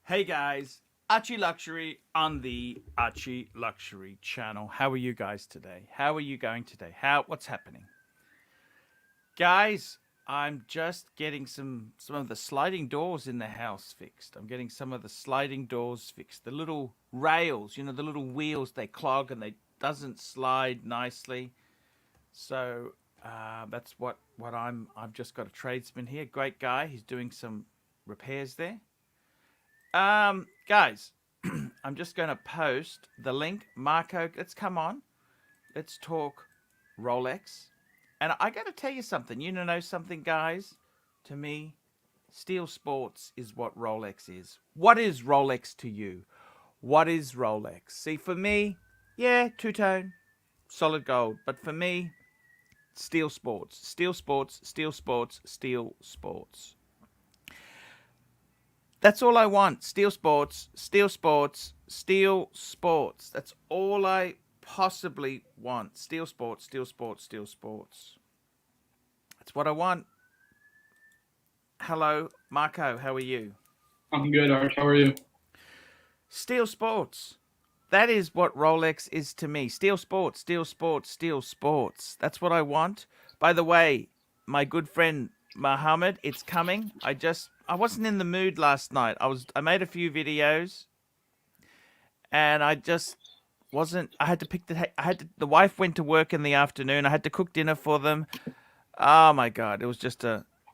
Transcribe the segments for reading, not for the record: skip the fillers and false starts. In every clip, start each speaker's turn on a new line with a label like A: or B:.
A: Hey guys, ArchieLuxury on the ArchieLuxury channel. How are you guys today? How are you going today? What's happening? Guys, I'm just getting some of the sliding doors in the house fixed. I'm getting some of the sliding doors fixed. The little rails, the little wheels, they clog and they doesn't slide nicely. So that's what I've just got a tradesman here. Great guy. He's doing some repairs there. Guys, I'm just going to post the link. Marco, let's come on. Let's talk Rolex. And I got to tell you something. You know something, guys? To me, Steel Sports is what Rolex is. What is Rolex to you? What is Rolex? See, for me, yeah, two-tone, solid gold. But for me, Steel Sports. Steel Sports, Steel Sports, Steel Sports. That's all I want. Steel Sports, Steel Sports, Steel Sports. That's all I possibly want. Steel Sports, Steel Sports, Steel Sports. That's what I want. Hello, Marco. How are you?
B: I'm good, Arch. How are you?
A: Steel Sports. That is what Rolex is to me. Steel Sports, Steel Sports, Steel Sports. That's what I want. By the way, my good friend Mohammed, it's coming. I wasn't in the mood last night. I made a few videos and I just wasn't. I had to pick the wife went to work in the afternoon. I had to cook dinner for them. Oh my God. It was just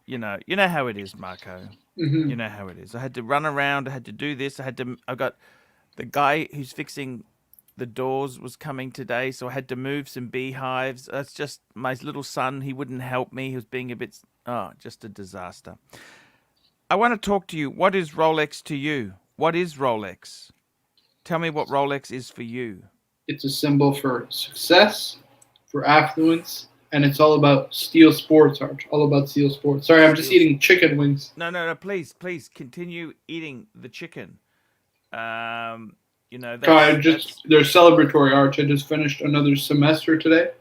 A: you know how it is, Marco.
B: Mm-hmm.
A: You know how it is. I had to run around. I had to do this. I got the guy who's fixing the doors was coming today, so I had to move some beehives. That's just my little son. He wouldn't help me. He was being a bit, just a disaster. I want to talk to you. What is Rolex to you? What is Rolex? Tell me what Rolex is for you.
B: It's a symbol for success, for affluence, and it's all about steel sports, Arch. All about steel sports. Sorry, I'm just eating chicken wings.
A: No. Please continue eating the chicken.
B: God, they're celebratory, Arch. I just finished another semester today.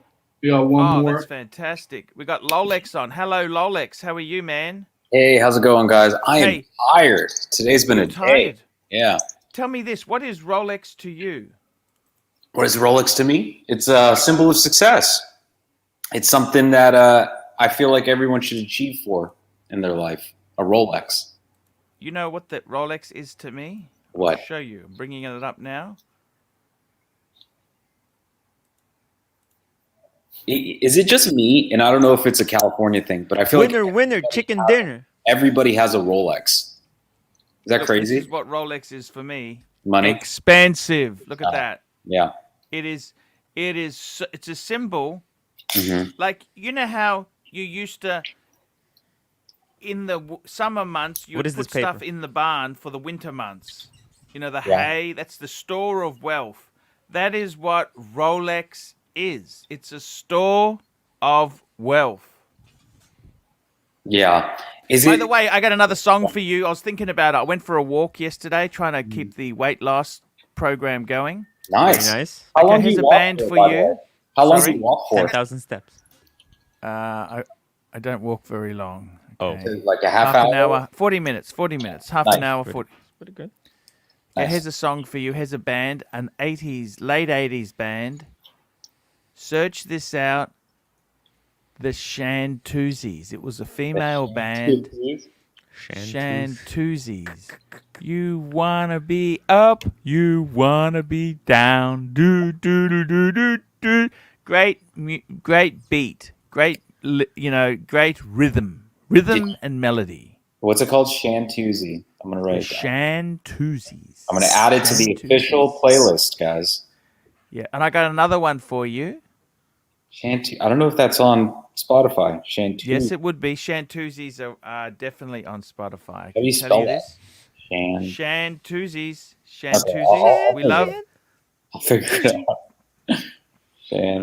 B: We got one more.
A: That's fantastic. We got Rolex on. Hello, Rolex. How are you, man?
C: Hey, how's it going, guys? I am tired. Today's been a
A: tired.
C: day. Yeah.
A: Tell me this. What is Rolex to you?
C: What is Rolex to me? It's a symbol of success. It's something that I feel like everyone should achieve for in their life. A Rolex.
A: You know what that Rolex is to me?
C: What?
A: I'll show you. I'm bringing it up now.
C: Is it just me? And I don't know if it's a California thing, but I feel
D: winner, chicken dinner.
C: Everybody has a Rolex. Is that crazy?
A: This is what Rolex is for me.
C: Money.
A: Expensive. Look at that.
C: Yeah.
A: It's a symbol.
C: Mm-hmm.
A: Like, you know how you used to, in the summer months, you would put stuff in the barn for the winter months. You know, the hay, that's the store of wealth. That is what Rolex is. It's a store of wealth.
C: Yeah.
A: By the way, I got another song for you. I was thinking about it. I went for a walk yesterday trying to keep the weight loss program going.
C: Nice.
D: Very nice.
C: How long
A: here's a band for you.
C: How long do you walk for?
D: 10,000 steps.
A: I don't walk very long.
C: Okay. Oh. Like a half
A: an hour. 40 minutes. Half an hour. 40.
D: Pretty good.
A: Yeah, here's a song for you. Here's a band, late 80s band. Search this out. The Shantuzis. It was a female band. Shantuzis. You wanna be up, you wanna be down. Do do do do do do. Great beat. Great rhythm and melody.
C: What's it called? Shantuzi. I'm gonna write it
A: down. Shantuzis.
C: I'm gonna add it to the official playlist, guys.
A: Yeah, and I got another one for you.
C: I don't know if that's on Spotify. Shantuzi.
A: Yes, it would be. Shantuzis are definitely on Spotify.
C: How do you spell that?
A: Shantuzis. Shantuzis. We love.
C: I'll figure it out.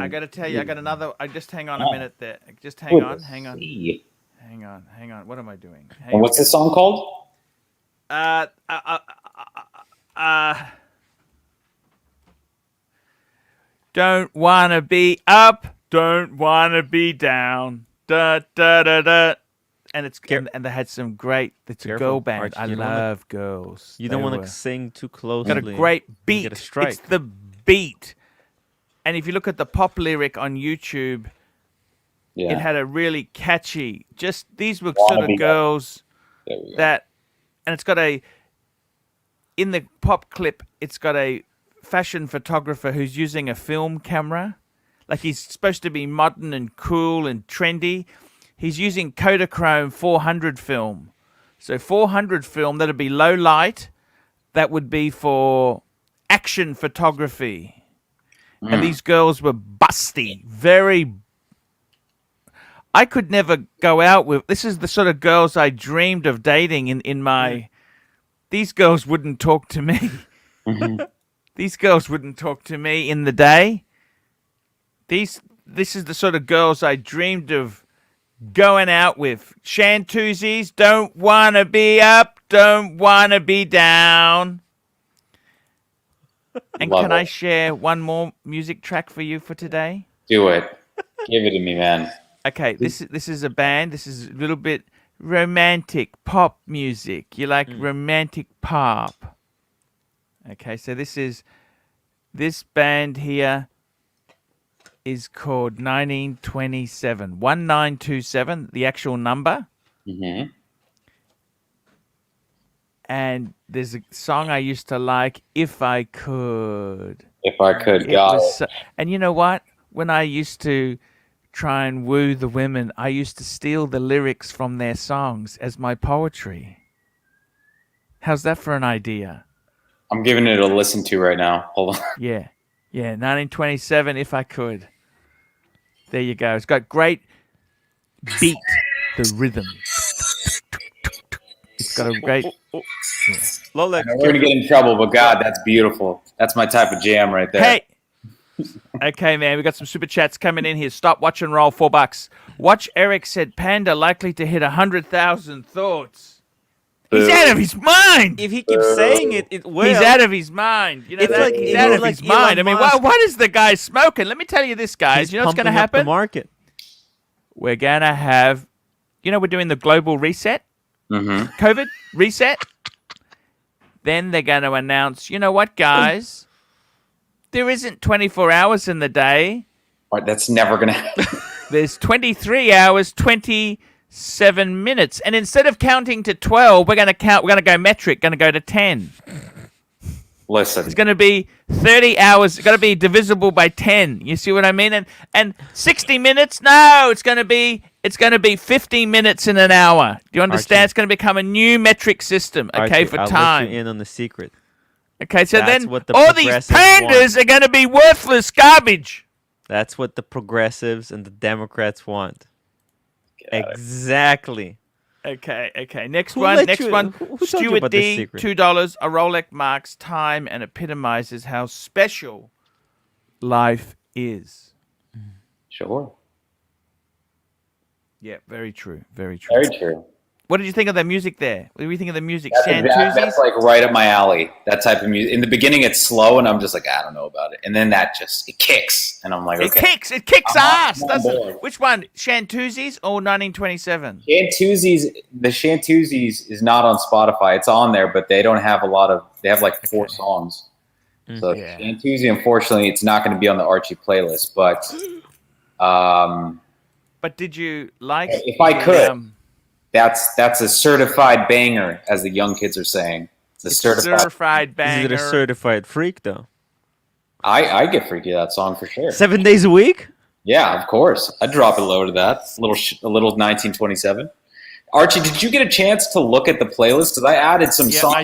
A: I got to tell you, I got another. Just hang on a minute there. Just hang on. Hang on. What am I doing?
C: And what's the song called?
A: Don't wanna be up, don't wanna be down. Da da da da. and they had some great. It's a
D: Careful,
A: girl band.
D: Archie,
A: I
D: you don't wanna-
A: love girls.
D: You don't
A: They
D: want to
A: were-
D: sing too
A: got
D: closely.
A: a great
D: You
A: beat.
D: get a strike.
A: It's the beat. And if you look at the pop lyric on YouTube,
C: Yeah.
A: it had a really catchy. Just these were
C: Wanna
A: sort of
C: Be
A: girls
C: There we go.
A: that, and it's got in the pop clip, it's got a fashion photographer who's using a film camera. Like he's supposed to be modern and cool and trendy. He's using Kodachrome 400 film. So 400 film, that'd be low light. That would be for action photography. And these girls were busty, very. I could never go out with. This is the sort of girls I dreamed of dating in my. These girls wouldn't talk to me. These girls wouldn't talk to me in the day. This is the sort of girls I dreamed of going out with. Shantuzis, don't wanna be up, don't wanna be down. And
C: Love
A: can I
C: it.
A: share one more music track for you for today?
C: Do it. Give it to me, man.
A: Okay, this is a band. This is a little bit romantic pop music. You like romantic pop? Okay, so this band here is called 1927. 1927, the actual number.
C: Mm-hmm.
A: And there's a song I used to like, If I Could.
C: If I could,
A: It
C: got
A: was
C: it.
A: so- and you know what? When I used to try and woo the women, I used to steal the lyrics from their songs as my poetry. How's that for an idea?
C: I'm giving it a listen to right now. Hold on.
A: Yeah. 1927, If I Could. There you go. It's got great beat, the rhythm. It's got a great.
D: Lolex,
C: We're gonna get in trouble, but God, that's beautiful. That's my type of jam right there.
A: Hey! Okay, man, we got some super chats coming in here. Stop, watch, and roll. $4. Watch Eric said Panda likely to hit 100,000 thoughts. He's
C: Boo.
A: out of his mind.
D: if he keeps saying it, it will.
A: He's out of his mind. You know
D: It's
A: that?
D: like-
A: He's
D: it's
A: out of
D: like
A: his mind. I
D: Elon
A: mean,
D: Musk.
A: what is the guy smoking? Let me tell you this, guys.
D: He's
A: You know what's going to
D: pumping up the
A: happen?
D: market.
A: We're going to have, we're doing the global reset,
C: Mm-hmm.
A: COVID reset. Then they're going to announce, you know what, guys? There isn't 24 hours in the day.
C: That's never gonna happen.
A: There's 23 hours, 27 minutes. And instead of counting to 12, we're going to go metric, going to go to 10.
C: Listen,
A: It's going to be 30 hours. It's going to be divisible by 10. You see what I mean? And 60 minutes? No, it's going to be 15 minutes in an hour. Do you understand?
D: Archie.
A: It's going to become a new metric system, okay,
D: Archie,
A: for
D: I'll
A: time.
D: let you in on the secret.
A: Okay, so
D: That's
A: then
D: what the
A: all these
D: progressives
A: pandas are going to be worthless garbage.
D: That's what the progressives and the Democrats want.
C: Get out of
D: Exactly.
A: Okay. Next
D: Who
A: one.
D: let
A: Next
D: you-
A: one.
D: who told you
A: Stuart
D: about this
A: D.
D: secret?
A: $2. A Rolex marks time and epitomizes how special life is.
C: sure.
A: Yeah, very true. Very true.
C: Very true.
A: What did you think of the music there? What do you think of the music?
C: That's
A: Shantuzis?
C: like right up my alley. That type of music. In the beginning, it's slow, and I'm just like, I don't know about it. And then that it kicks, and I'm like,
A: It
C: okay.
A: kicks. It kicks
C: I'm on-
A: ass.
C: I'm on
A: Doesn't
C: board.
A: it? Which one? Shantuzis or 1927?
C: The Shantuzis is not on Spotify. It's on there, but they don't have a lot of. They have like 4 songs. So
A: Yeah.
C: Shantuzi, unfortunately, it's not going to be on the Archie playlist. But
A: But did you like?
C: If I could. that's a certified banger, as the young kids are saying. It's a certified.
A: certified banger.
D: Is it a certified freak, though?
C: I get freaky to that song for sure.
D: 7 days a week?
C: Yeah, of course. I'd drop it lower to that. A little 1927. Archie, did you get a chance to look at the playlist? Because I added some
A: Yeah,
C: songs.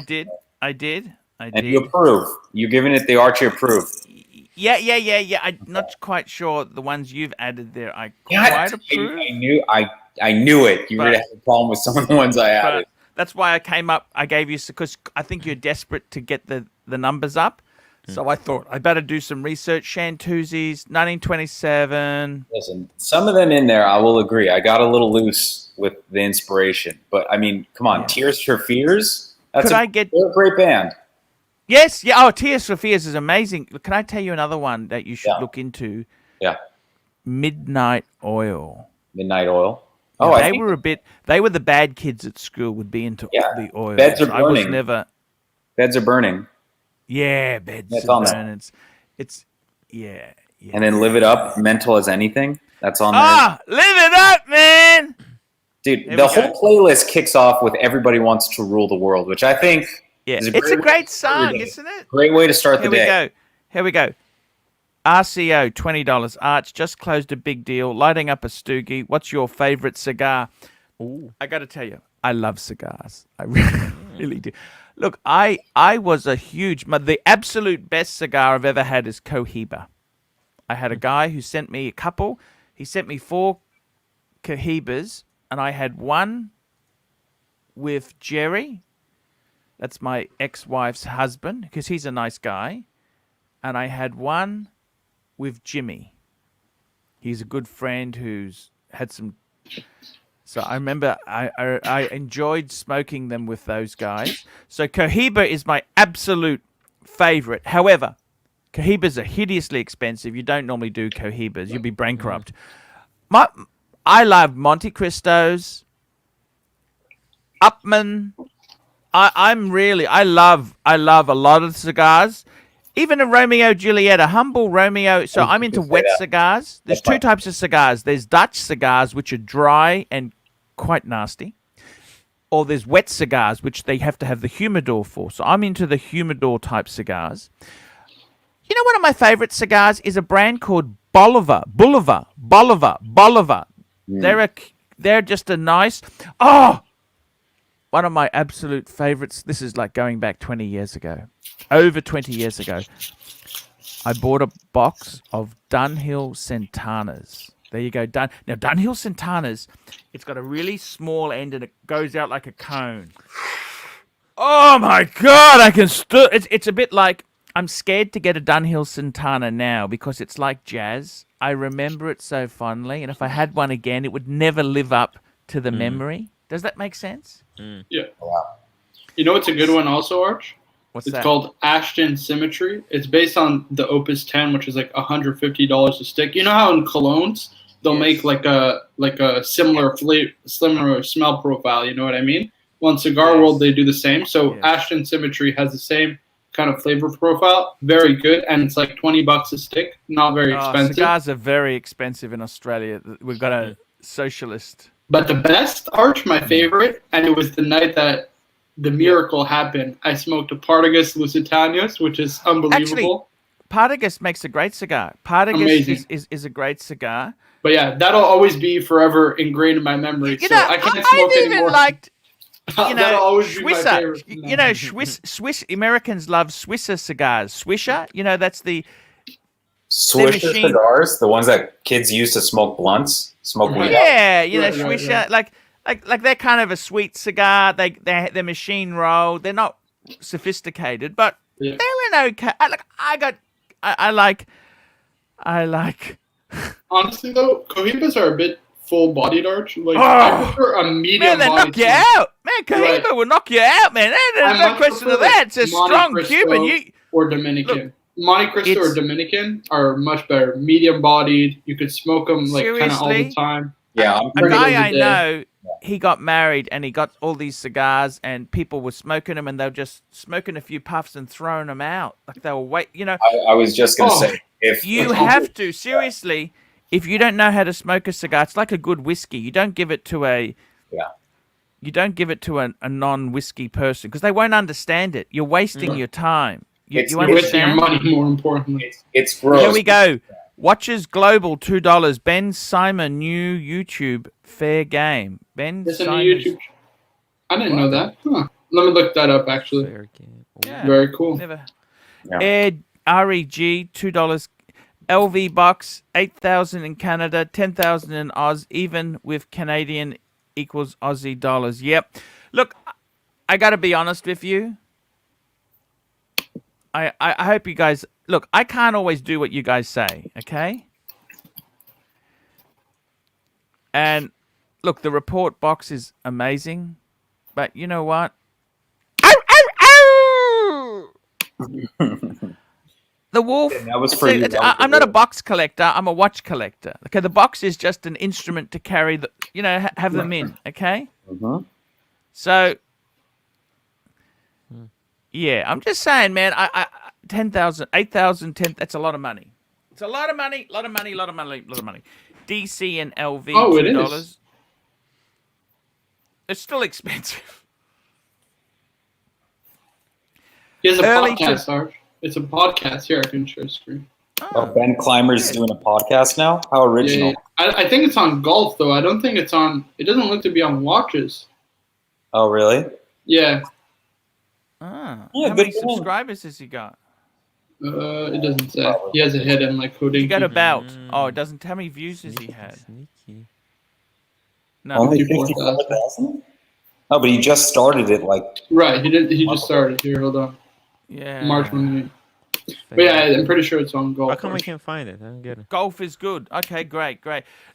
A: I did.
C: And you approve. You're giving it the Archie approve.
A: Yeah. I'm not quite sure the ones you've added there. I
C: God,
A: quite approve.
C: I knew it. You
A: But-
C: really had a problem with some of the ones I added.
A: But that's why I came up. I gave you because I think you're desperate to get the numbers up. So I thought I better do some research. Shantuzis, 1927.
C: Listen, some of them in there, I will agree. I got a little loose with the inspiration. But, I mean, come on.
A: Yeah.
C: Tears for Fears? They're a great band.
A: Yes, yeah. Oh, Tears for Fears is amazing. Can I tell you another one that you should
C: Yeah.
A: look into?
C: Yeah.
A: Midnight Oil.
C: Midnight Oil. Oh, I
A: they
C: think
A: were they were the bad kids at school. Would be into
C: Yeah.
A: the oils.
C: Beds are
A: I was
C: burning.
A: never.
C: beds are burning,
A: Yeah, beds
C: That's
A: are
C: on there.
A: burning. It's yeah.
C: and then live it up. Mental as anything. That's on there.
A: Ah, live it up, man.
C: Dude,
A: There
C: the
A: we go.
C: whole playlist kicks off with "Everybody Wants to Rule the World," which I think
A: Yeah,
C: is
A: it's a
C: way
A: great
C: to start your
A: song,
C: day.
A: isn't it?
C: Great way to start
A: Here
C: the day.
A: we go. Here we go. RCO, $20. Arch, just closed a big deal. Lighting up a stoogie. What's your favorite cigar?
D: Ooh.
A: I got to tell you, I love cigars. I really do. Look, I was a huge... the absolute best cigar I've ever had is Cohiba. I had a guy who sent me a couple. He sent me 4 Cohibas, and I had one with Jerry. That's my ex-wife's husband, because he's a nice guy. And I had one with Jimmy. He's a good friend who's had some... So I remember I enjoyed smoking them with those guys. So Cohiba is my absolute favorite. However, Cohibas are hideously expensive. You don't normally do Cohibas. You'd be bankrupt. I love Monte Cristos, Upman. I love a lot of cigars. Even a Romeo Juliet, a humble Romeo. So I'm into wet cigars. There's 2 types of cigars. There's Dutch cigars, which are dry and quite nasty. Or there's wet cigars, which they have to have the humidor for. So I'm into the humidor type cigars. You know, one of my favorite cigars is a brand called Bolivar. They're just a nice... Oh! One of my absolute favorites. This is like going back 20 years ago. Over 20 years ago. I bought a box of Dunhill Sentanas. There you go. Now, Dunhill Sentanas, it's got a really small end and it goes out like a cone. Oh my God, I can still... It's a bit like... I'm scared to get a Dunhill Santana now because it's like jazz. I remember it so fondly. And if I had one again, it would never live up to the memory. Does that make sense?
B: Yeah. Wow. You know what's a good one also, Arch?
A: What's
B: It's
A: that?
B: called Aston Symmetry. It's based on the Opus 10, which is like $150 a stick. You know how in colognes they'll make like a similar smell profile. You know what I mean? Well, in Cigar World they do the same. So Aston Symmetry has the same kind of flavor profile. Very good, and it's like $20 a stick. Not very expensive.
A: Cigars are very expensive in Australia. We've got a socialist.
B: But the best, Arch, my favorite, and it was the night that the miracle happened. I smoked a Partagas Lusitanias, which is unbelievable.
A: Actually, Partagas makes a great cigar. Partagas is a great cigar.
B: But yeah, that'll always be forever ingrained in my memory.
A: You
B: so
A: know,
B: I can't
A: I've
B: smoke
A: even
B: anymore.
A: liked, you
B: That'll
A: know,
B: always be my
A: Swisser.
B: favorite.
A: You know, Swiss Americans love Swisser cigars. Swisher, you know, that's the
C: Swisher
A: machine-
C: cigars, the ones that kids use to smoke blunts, smoke weed.
A: Yeah, you know,
B: Right,
A: Swisher,
B: right.
A: like they're kind of a sweet cigar. They're machine rolled. They're not sophisticated, but
B: Yeah.
A: they're an okay. I like.
B: Honestly, though, Cohibas are a bit full-bodied, Arch. Like,
A: Oh,
B: I prefer a medium
A: Man, they
B: body.
A: knock you out. Man, Cohiba
B: Right.
A: will knock you out, man. There's no question of that. It's a strong Cuban.
B: Or Dominican.
A: Look,
B: Monte Cristo or
A: it's-
B: Dominican are much better. Medium-bodied. You could smoke them like kind of all the
A: Seriously?
B: time.
C: Yeah,
A: A
B: Pretty
A: guy
B: good
A: I
B: day.
A: know, he got married and he got all these cigars and people were smoking them and they were just smoking a few puffs and throwing them out. Like they were
C: I was just gonna
B: Oh.
C: say if
A: you have to, seriously, if you don't know how to smoke a cigar, it's like a good whiskey. You don't give it to a non-whiskey person because they won't understand it. You're wasting your time. You
B: You're wasting your
A: understand?
B: money, more importantly.
C: it's gross.
A: Here we go. Watches Global, $2. Ben Simon, new YouTube, fair game. Ben
B: It's a new
A: Simon's-
B: YouTube. I didn't know that. Huh. Let me look that up, actually.
D: Fair game.
A: Yeah.
B: Very cool.
A: Never.
C: Yeah.
A: Ed REG, $2. LV box, 8,000 in Canada, 10,000 in Oz, even with Canadian equals Aussie dollars. Yep. Look, I got to be honest with you. I hope you guys... Look, I can't always do what you guys say, okay? And, look, the report box is amazing. But you know what? Ow, ow, ow! The wolf.
C: And that was for you. That was
A: I'm
C: the
A: not a
C: wolf.
A: box collector. I'm a watch collector. Okay, the box is just an instrument to carry the, have them in. Okay,
C: Mhm.
A: so yeah, I'm just saying, man. I 10,000, 8,000, 10. That's a lot of money. It's a lot of money. Lot of money. Lot of money. Lot of money. DC and LV.
B: Oh, it
A: $2.
B: is.
A: It's still expensive.
B: He has a
A: Early
B: podcast, Arch. It's a podcast. Here, I can share screen.
C: Oh, Ben Clymer's
A: yeah.
C: doing a podcast now. How original!
B: Yeah. I think it's on golf, though. I don't think it's on. It doesn't look to be on watches.
C: Oh, really?
B: Yeah.
A: Ah,
C: Yeah,
A: how
C: good
A: many
C: for him.
A: subscribers has he got?
B: It doesn't say. He has a hidden like
A: He got
B: Houdini.
A: about. Oh, it doesn't. How many views has he had?
D: Sneaky.
A: No.
C: Only
B: 54,000.
C: 54,000. Oh, but he just started it like.
B: Right. He just started. Here, hold on.
A: Yeah.
B: March 28th. But yeah, I'm pretty sure it's on golf.
D: How come I can't find it? I don't get it.
A: Golf is good. Okay, great.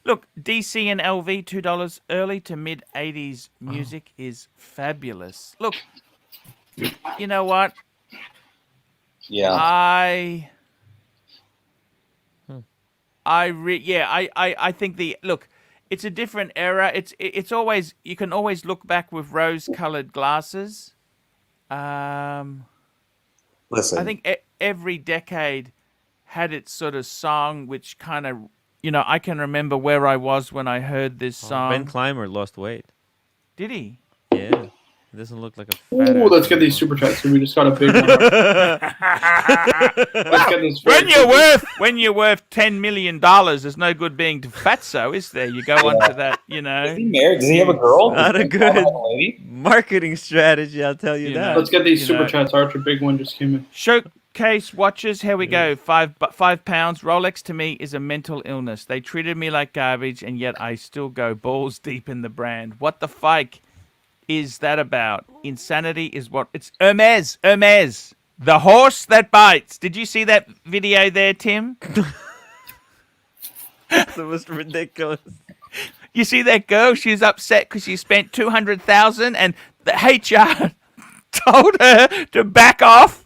A: Look, DC and LV $2. Early to mid '80s music is fabulous. Look, you know what?
C: Yeah.
A: I think it's a different era. It's always, you can always look back with rose-colored glasses.
C: Listen.
A: I think every decade had its sort of song, which kind of, I can remember where I was when I heard this song.
D: Ben Clymer lost weight.
A: Did he?
D: Yeah. It doesn't look like a fat
B: Ooh,
D: ass
B: let's get these
D: anymore.
B: super chats. So we just got a big one. Let's get this.
A: When you're worth $10 million, there's no good being fatso, is there? You go onto that,
C: Is he married? Does he have a girl?
D: Not a
C: Does he
D: good
C: have a lady?
D: marketing strategy, I'll tell you
A: You
D: that.
A: know.
B: Let's get these
A: You
B: super
A: know.
B: chats. Arch, a big one just came in.
A: Showcase watches. Here we go. £5. Rolex to me is a mental illness. They treated me like garbage, and yet I still go balls deep in the brand. What the fike is that about? Insanity is what it's. Hermes, the horse that bites. Did you see that video there, Tim?
D: That's the most ridiculous.
A: You see that girl? She's upset because she spent $200,000, and the HR told her to back off.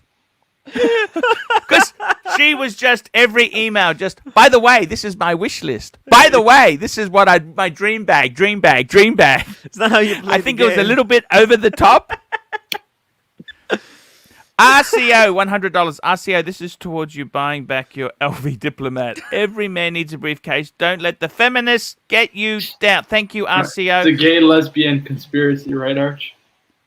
A: Because she was just every email, just, by the way, this is my wish list. By the way, this is what my dream bag.
D: It's not how you play
A: I think it was a little bit over the top. RCO, $100. RCO, this is towards you buying back your LV Diplomat. Every man needs a briefcase. Don't let the feminists get you down. Thank you, RCO.
B: The gay lesbian conspiracy, right, Arch?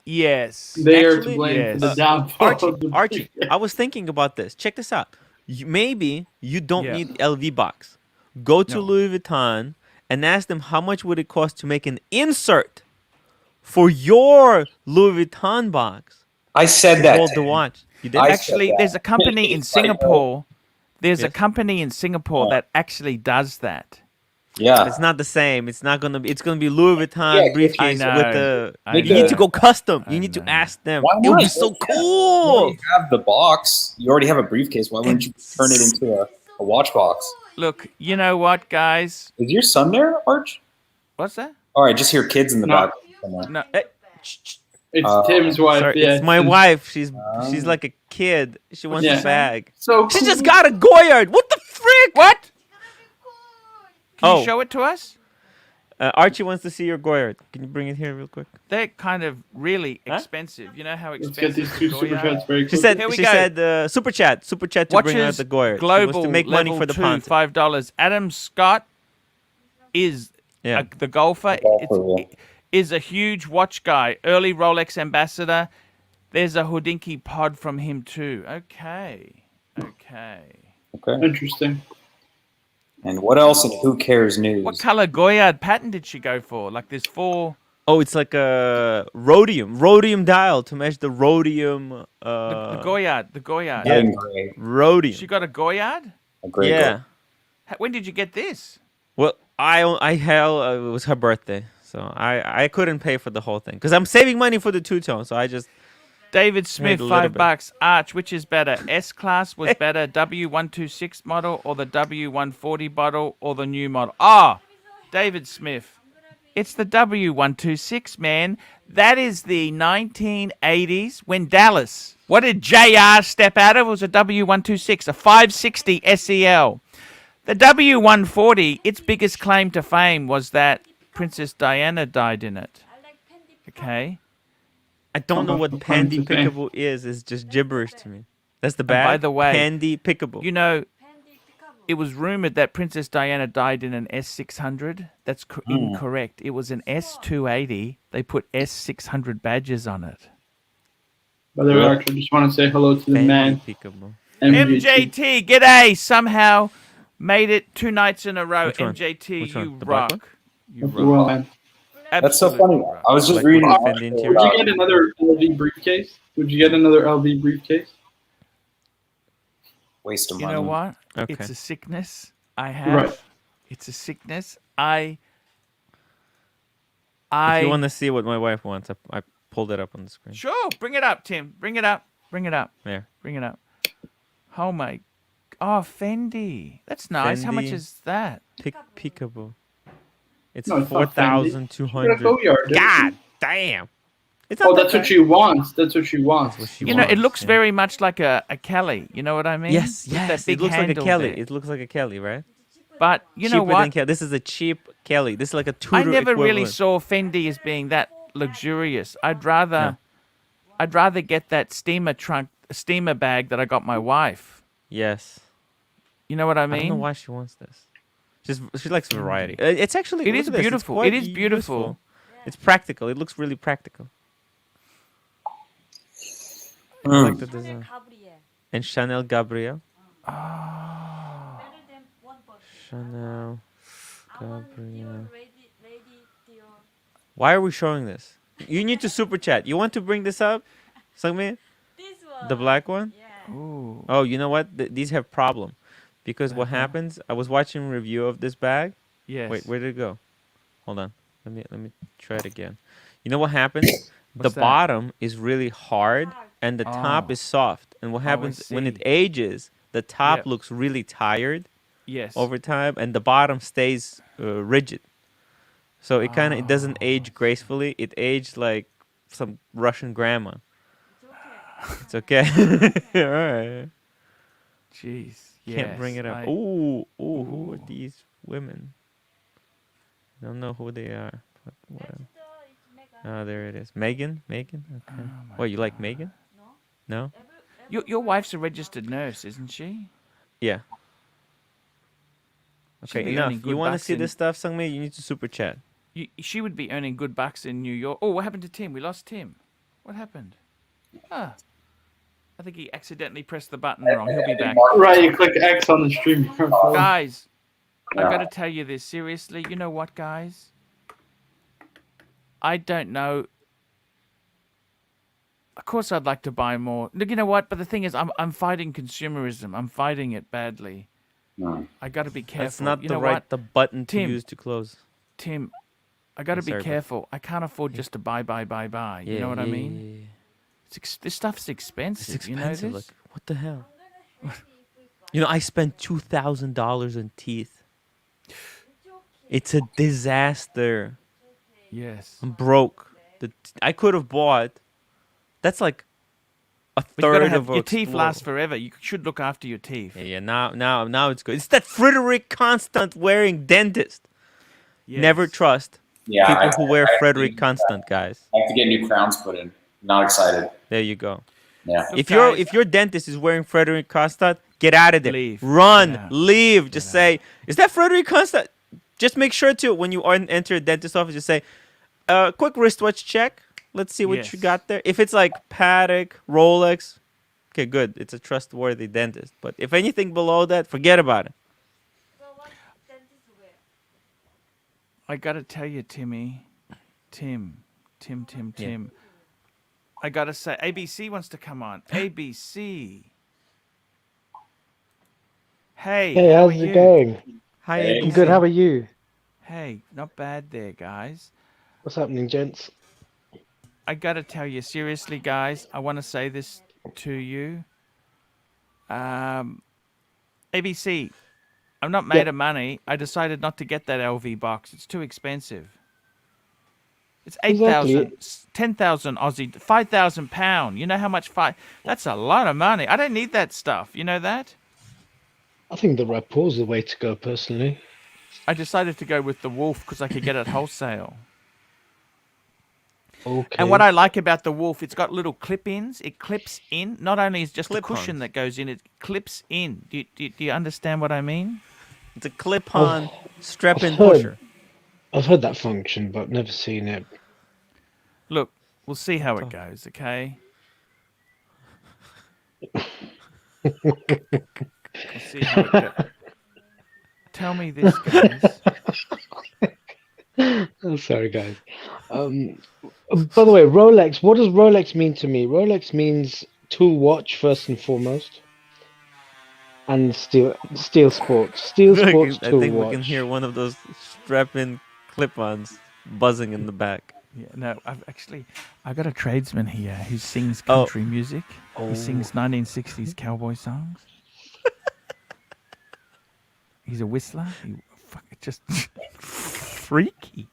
A: Yes.
B: They are to
D: Actually,
B: blame for the
A: yes.
B: downfall of the
D: Archie, I was thinking about this. Check this out. Maybe you don't
A: Yeah.
D: need LV box. Go to
A: No.
D: Louis Vuitton and ask them how much would it cost to make an insert for your Louis Vuitton box.
C: I said that.
D: Hold the watch. You did.
C: I-
A: Actually,
C: said that.
A: there's a company in
C: It's like,
A: Singapore. There's a
D: Yes.
A: company in Singapore that actually does that.
C: Yeah.
D: It's not the same. It's not gonna be. It's gonna be Louis Vuitton
C: Yeah,
D: briefcase
A: I know.
D: with the.
A: I
D: You need to
C: know.
D: go custom. You
A: I
D: need to
A: know.
D: ask them.
C: Why
D: It would
C: not?
D: be so
C: You
D: cool.
C: already have the box. You already have a briefcase. Why wouldn't you turn it into a watch box?
A: Look, you know what, guys?
C: Is your son there, Arch?
A: What's that?
C: All right, just hear kids in the
B: No.
C: back. somewhere.
A: No.
B: It's Tim's wife.
D: Sorry,
B: yeah,
D: it's my
B: Tim's-
D: wife. She's like a kid. She wants
B: Yeah.
D: a bag.
B: So
D: She
B: cool.
D: just got a Goyard. What the frick?
A: What? Can
D: Oh.
A: you show it to us?
D: Archie wants to see your Goyard. Can you bring it here real quick?
A: They're kind of really
D: Huh?
A: expensive. You know how
B: Let's
A: expensive
B: get these two super
A: Goya
B: chats very
D: She
B: quickly.
D: said.
A: Here we
D: She
A: go.
D: said super chat to bring out
A: Watches
D: the Goyard. She
A: Global
D: wants to make money
A: level
D: for the
A: 2,
D: Ponte.
A: $5. Adam Scott is
D: Yeah.
A: the golfer.
C: golfer,
A: Is a huge watch guy. Early Rolex ambassador. There's a Houdinki pod from him too. Okay.
C: Okay.
B: Interesting.
C: And what else in Who Cares News?
A: What color Goyard pattern did she go for? Like there's 4.
D: Oh, it's like a rhodium dial to measure the rhodium.
A: The Goyard.
C: Red
D: Yeah.
C: and gray.
D: Rhodium.
A: She got a Goyard?
C: A gray
D: Yeah.
C: gold.
A: When did you get this?
D: Well, it was her birthday, so I couldn't pay for the whole thing because I'm saving money for the two-tone. So I just
A: David Smith,
D: a little bit.
A: $5. Arch, which is better? S class was better, W126 model, or the W140 model, or the new model? Ah, David Smith. It's the W126, man. That is the 1980s when Dallas. What did JR step out of? It was a W126, a 560 SEL. The W140, its biggest claim to fame was that Princess Diana died in it. Okay?
D: I don't know what
B: Claim
D: Pandy
B: to fame.
D: Pickable is. It's just gibberish to me. That's the
A: And
D: bag.
A: by the way,
D: Pandy Pickable.
A: you know, it was rumored that Princess Diana died in an S600. That's incorrect. It was an S280. They put S600 badges on it.
B: By the way, Archie, I just want to say hello to the
D: Pandy
B: man.
D: Pickable.
A: MJT, g'day. Somehow made it 2 nights in a row.
D: Which one?
A: MJT,
D: Which one?
A: you
D: The black
A: rock. You
B: Hope you're well, man.
C: That's so
A: Absolutely
C: funny.
A: rock.
C: I was just
D: Like
C: reading.
D: with the Fendi interior.
B: Would you get another LV briefcase? Would you get another LV briefcase?
C: Waste of
A: You
C: money.
A: know what?
D: Okay.
A: It's a sickness I have.
B: Right.
A: It's a sickness.
D: If you want to see what my wife wants, I pulled it up on the screen.
A: Sure, bring it up, Tim. Bring it up. Bring it up.
D: There.
A: Bring it up. Oh my. Oh, Fendi. That's nice. How much
D: Fendi.
A: is that?
D: Pickable. It's
B: No, it's not Fendi. You got a
D: 4,200.
B: Goyard, dude.
D: God damn. It's not
B: Oh,
D: that
B: that's what
D: bad.
B: she wants. That's what she wants.
D: That's what she
A: You know, it
D: wants,
A: looks
D: yeah.
A: very much like a Kelly. You know what I mean?
D: Yes,
A: With that
D: yes.
A: big
D: It looks like a
A: handle
D: Kelly.
A: there.
D: It looks like a Kelly, right?
A: But you know
D: Cheaper than
A: what?
D: Kelly. This is a cheap Kelly. This is like a Tudor
A: I never really
D: equivalent.
A: saw Fendi as being that luxurious. I'd rather get that steamer bag that I got my wife.
D: Yes.
A: You know what I
D: I don't know
A: mean?
D: why she wants this. She likes variety. It's actually
A: It
D: look
A: is
D: at this, it's
A: beautiful.
D: quite
A: It is beautiful.
D: useful. It's practical. It looks really practical. I like the design. And Chanel Gabriel. Chanel Gabriel. Why are we showing this? You need to super chat. You want to bring this up, Sungmin? The black one?
A: Ooh.
D: Oh, you know what? These have problem, because what happens? I was watching a review of this bag.
A: Yes.
D: Wait, where did it go? Hold on. Let me try it again. You know what happens? The
A: What's that?
D: bottom is really hard and the top
A: Oh.
D: is soft. And what
A: Oh, I
D: happens when it
A: see.
D: ages? The top
A: Yep.
D: looks really tired
A: Yes.
D: over time, and the bottom stays rigid. So it doesn't age gracefully. It aged like some Russian grandma. It's okay. All right.
A: Jeez.
D: Can't bring it up.
A: I-
D: Ooh, who are
A: Ooh.
D: these women? Don't know who they are. But whatever. Oh, there it is. Megan? Megan? Okay. What, you like Megan? No?
A: Your wife's a registered nurse, isn't she?
D: Yeah.
A: She'd
D: Okay,
A: be
D: enough.
A: earning good
D: You want to
A: bucks
D: see
A: in-
D: this stuff, Sungmi? You need to super chat.
A: She would be earning good bucks in New York. Oh, what happened to Tim? We lost Tim. What happened? Ah. I think he accidentally pressed the button wrong. He'll be back.
B: Right, you click X on the stream.
A: Guys, I
C: Yeah.
A: got to tell you this seriously. You know what, guys? I don't know. Of course, I'd like to buy more. Look, you know what? But the thing is, I'm fighting consumerism. I'm fighting it badly.
C: No.
A: I got to be careful.
D: That's not
A: you
D: the
A: know
D: right
A: what,
D: the button to
A: Tim.
D: use to close.
A: Tim? I got to
D: I'm
A: be
D: sorry, bud.
A: careful. I can't afford just to buy. You know what I mean?
D: Yeah.
A: This stuff's expensive.
D: It's
A: You know
D: expensive.
A: this?
D: Look, what the hell? You know, I spent $2,000 on teeth. It's a disaster.
A: Yes.
D: I'm broke. I could have bought. That's like a
A: But you gotta
D: third
A: have,
D: of a
A: your teeth
D: Explorer.
A: last forever. You should look after your teeth.
D: Yeah, now it's good. It's that Frederick Constant wearing dentist.
A: Yes.
D: Never trust
C: Yeah,
D: people who wear
C: I
D: Frederick
C: think,
D: Constant, guys.
C: I have to get new crowns put in. Not excited.
D: There you go.
C: Yeah.
A: Look,
D: If
A: guys,
D: your dentist is wearing Frederick Constant, get out of there.
A: Leave.
D: Run,
A: Get out.
D: leave. Just say, "Is that Frederick Constant?" Just make sure to when you enter a dentist office, just say, "Quick wristwatch check. Let's see what you
A: Yes.
D: got there." If it's like Patek, Rolex, okay, good. It's a trustworthy dentist. But if anything below that, forget about it.
A: I gotta tell you, Timmy, Tim. I gotta say, ABC wants to come on. ABC. Hey,
E: Hey,
A: how are
E: how's
A: you?
E: it going?
D: Hi,
C: Hey.
E: I'm
D: ABC.
E: good. How are you?
A: Hey, not bad there, guys.
E: What's happening, gents?
A: I gotta tell you, seriously, guys, I want to say this to you. ABC, I'm not made
E: Yep.
A: of money. I decided not to get that LV box. It's too expensive. It's
E: Exactly.
A: 8,000, 10,000 Aussie, £5,000. You know how much that's a lot of money. I don't need that stuff. You know that?
E: I think the rapport's the way to go, personally.
A: I decided to go with the Wolf because I could get it wholesale.
E: Okay.
A: And what I like about the Wolf, it's got little clip-ins. It clips in. Not only is just a
D: Clip-ons.
A: cushion that goes in, it clips in. Do you understand what I mean?
D: It's a clip-on
E: I've
D: strap-in
E: heard-
D: pusher.
E: I've heard that function, but never seen it.
A: Look, we'll see how it goes, okay? We'll see how it goes. Tell me this, guys.
E: Oh, sorry, guys. By the way, Rolex. What does Rolex mean to me? Rolex means tool watch first and foremost, and steel sports. Steel sports
D: I
E: tool
D: think
E: watch.
D: we can hear one of those strap-in clip-ons buzzing in the back.
A: Yeah, no, I got a tradesman here who sings
D: Oh.
A: country music. He sings 1960s cowboy songs. He's a whistler. Just freaky.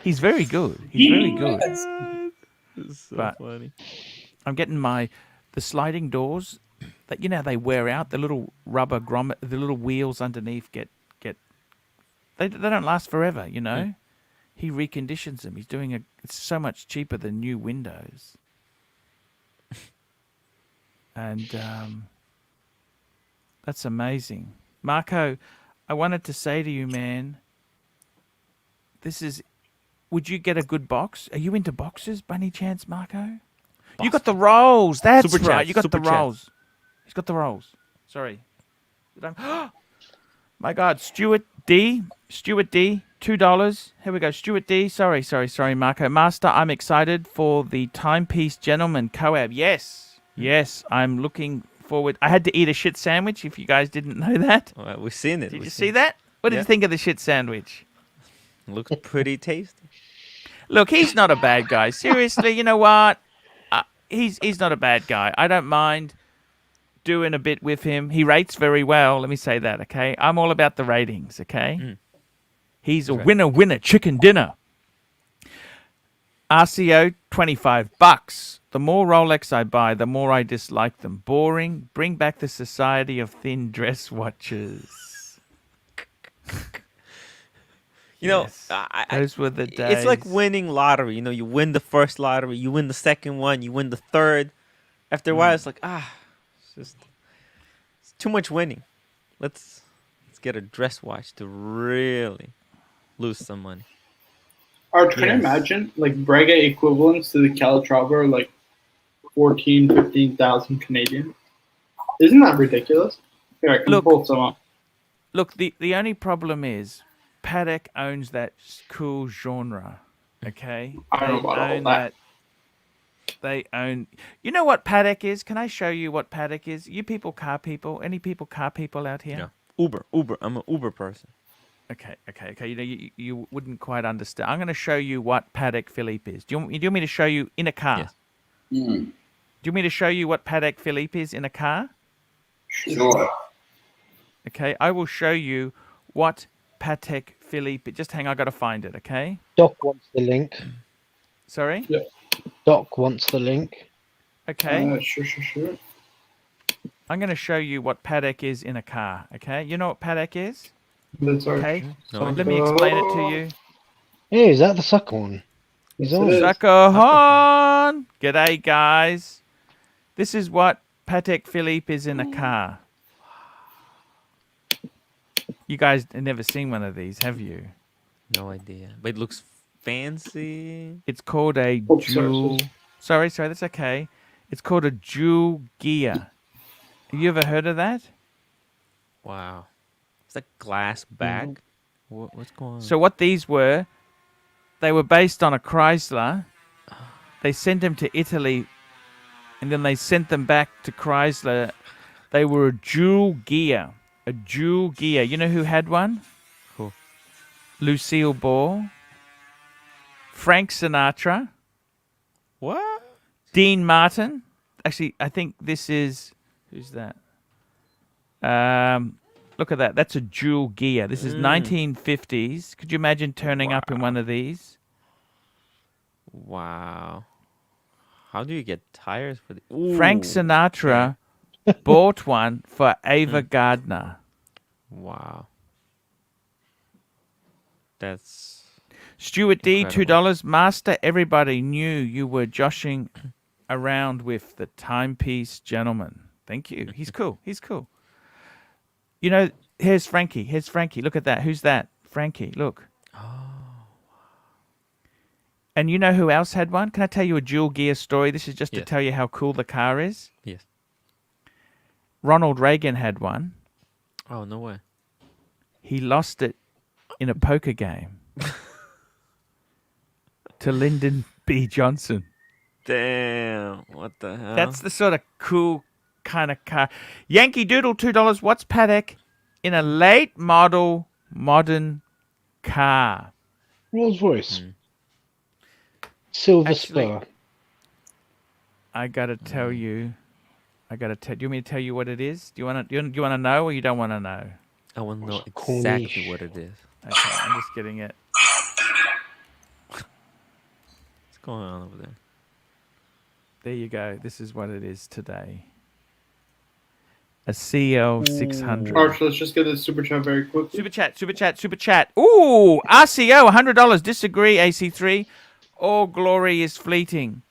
A: He's very good. He's very good.
D: It's so
A: But-
D: funny.
A: I'm getting the sliding doors that they wear out. The little rubber the little wheels underneath get they don't last forever. He reconditions them. He's doing it's so much cheaper than new windows. And that's amazing. Marco, I wanted to say to you, man, would you get a good box? Are you into boxes by any chance, Marco? You got the rolls. That's
D: Super
A: right.
D: chat,
A: You got
D: super
A: the
D: chat.
A: rolls. He's got the rolls. Sorry. My God, Stuart D, $2. Here we go, Stuart D. Sorry, Marco. Master, I'm excited for the Timepiece Gentleman collab. Yes, I'm looking forward. I had to eat a shit sandwich. If you guys didn't know that,
D: All right, we've seen it.
A: did
D: We've
A: you
D: seen
A: see that? What did
D: Yeah.
A: you think of the shit sandwich?
D: it. Looks pretty tasty.
A: Look, he's not a bad guy. Seriously, you know what? He's not a bad guy. I don't mind doing a bit with him. He rates very well. Let me say that, okay? I'm all about the ratings, okay? He's a
D: right.
A: winner, chicken dinner. RCO, $25. The more Rolex I buy, the more I dislike them. Boring. Bring back the society of thin dress watches.
D: You know,
A: Yes. Those were the days.
D: it's like winning lottery. You win the first lottery, you win the second one, you win the third. After a while, it's like, it's too much winning. Let's get a dress watch to really lose some money.
B: Arch, can you
A: Yes.
B: imagine like Brega equivalents to the Calatrava are like 14,000, 15,000 Canadian? Isn't that ridiculous? Here, I can
A: Look.
B: pull some up.
A: Look, the only problem is Patek owns that cool genre, okay?
B: I don't know about all
A: own
B: that.
A: They own... You know what Patek is? Can I show you what Patek is? You people, car people, any people, car people out here?
D: Yeah. Uber. I'm an Uber person.
A: Okay. You wouldn't quite understand. I'm going to show you what Patek Philippe is. Do you want me to show you in a car?
D: Yes.
A: Do you want me to show you what Patek Philippe is in a car?
C: Sure.
A: Okay, I will show you what Patek Philippe... Just hang on, I got to find it, okay?
E: Doc wants the link.
A: Sorry?
E: Doc wants the link.
A: Okay.
B: Sure.
A: I'm going to show you what Patek is in a car, okay? You know what Patek is?
B: That's Arch.
A: Okay,
D: No,
A: let me explain it to you.
E: Hey, is that the sucker one? He's
B: Yes,
E: on.
B: it is.
A: Sucker hon! G'day, guys. This is what Patek Philippe is in a car. You guys have never seen one of these, have you?
D: No idea. But it looks fancy.
A: It's called a
B: Oh,
A: jewel... Sorry, that's okay. It's called a jewel gear. Have you ever heard of that?
D: Wow. It's like glass back. What's going on?
A: So what these were, they were based on a Chrysler. They sent them to Italy, and then they sent them back to Chrysler. They were a jewel gear. A jewel gear. You know who had one?
D: Who?
A: Lucille Ball. Frank Sinatra.
D: What?
A: Dean Martin. Actually, I think this is... Who's that? Look at that. That's a jewel gear. This is 1950s. Could you imagine turning up in one of these?
D: Wow. How do you get tires for the
A: Frank
D: Ooh,
A: Sinatra bought one for Ava Gardner.
D: Wow. That's
A: Stuart D,
D: incredible.
A: $2. Master, everybody knew you were joshing around with the timepiece gentleman. Thank you. He's cool. He's cool. You know, here's Frankie. Here's Frankie. Look at that. Who's that? Frankie, look. And you know who else had one? Can I tell you a dual gear story? This is just to
D: Yes.
A: tell you how cool the car is.
D: Yes.
A: Ronald Reagan had one.
D: Oh, no way.
A: He lost it in a poker game to Lyndon B. Johnson.
D: Damn. What the hell?
A: That's the sort of cool kind of car. Yankee Doodle, $2. What's paddock in a late model modern car?
E: Rolls Royce. Silver
A: Actually-
E: Spur.
A: I gotta tell you. Do you want me to tell you what it is? Do you want to know, or you don't want to know?
D: I want to know
E: Corniche.
D: exactly what it is.
A: Okay, I'm just getting it.
D: What's going on over there?
A: There you go. This is what it is today. A CL 600.
B: Arch, let's just get this super chat very quickly.
A: Super chat, super chat, super chat. Ooh, RCO, $100. Disagree, AC3. All glory is fleeting.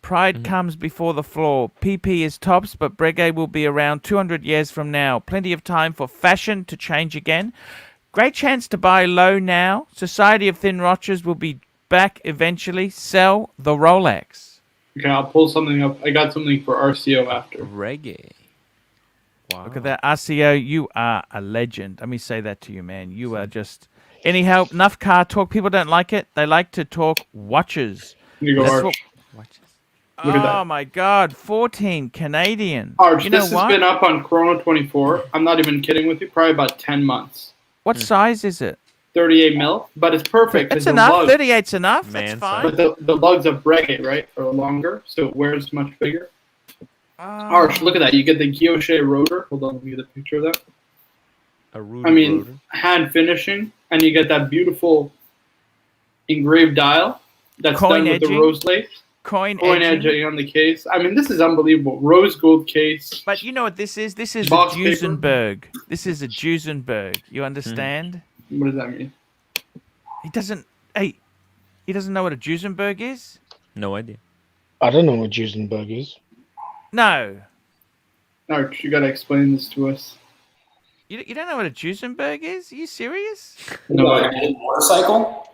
A: Pride comes before the fall. PP is tops, but Breguet will be around 200 years from now. Plenty of time for fashion to change again. Great chance to buy low now. Society of Thin Rochers will be back eventually. Sell the Rolex.
B: Okay, I'll pull something up. I got something for RCO after.
D: Reggae. Wow.
A: Look at that. RCO, you are a legend. Let me say that to you, man. You are just... Anyhow, enough car talk. People don't like it. They like to talk watches.
B: Here you go,
A: That's
B: Arch.
A: what-
D: Watch this.
B: Look at
A: Oh
B: that.
A: my God, 14 Canadian.
B: Arch,
A: You know
B: this
A: what?
B: has been up on Chrono 24. I'm not even kidding with you. Probably about 10 months.
A: What size is it?
B: 38 mil, but it's perfect.
A: That's
B: 'cause the
A: enough.
B: lugs-
A: 38's enough. That's
D: Man
A: fine.
B: But the lugs of Breguet, right, are longer, so it wears much bigger.
A: Ah.
B: Arch, look at that. You get the guilloche rotor. Hold on, let me get a picture of that.
D: A Rudy
B: I mean,
D: rotor.
B: hand finishing, and you get that beautiful engraved dial that's
A: Coin
B: done with the
A: edging.
B: rose lace.
A: Coin
B: Coin
A: edging.
B: edging on the case. I mean, this is unbelievable. Rose gold case.
A: But you know what this is? This is a
B: Box paper.
A: Duesenberg. This is a Duesenberg. You understand?
B: What does that mean?
A: He doesn't. Hey, he doesn't know what a Duesenberg is.
D: No idea.
E: I don't know what Duesenberg is.
A: No,
B: Arch, you gotta explain this to us.
A: you don't know what a Duesenberg is. Are you serious?
B: No,
C: Motorcycle?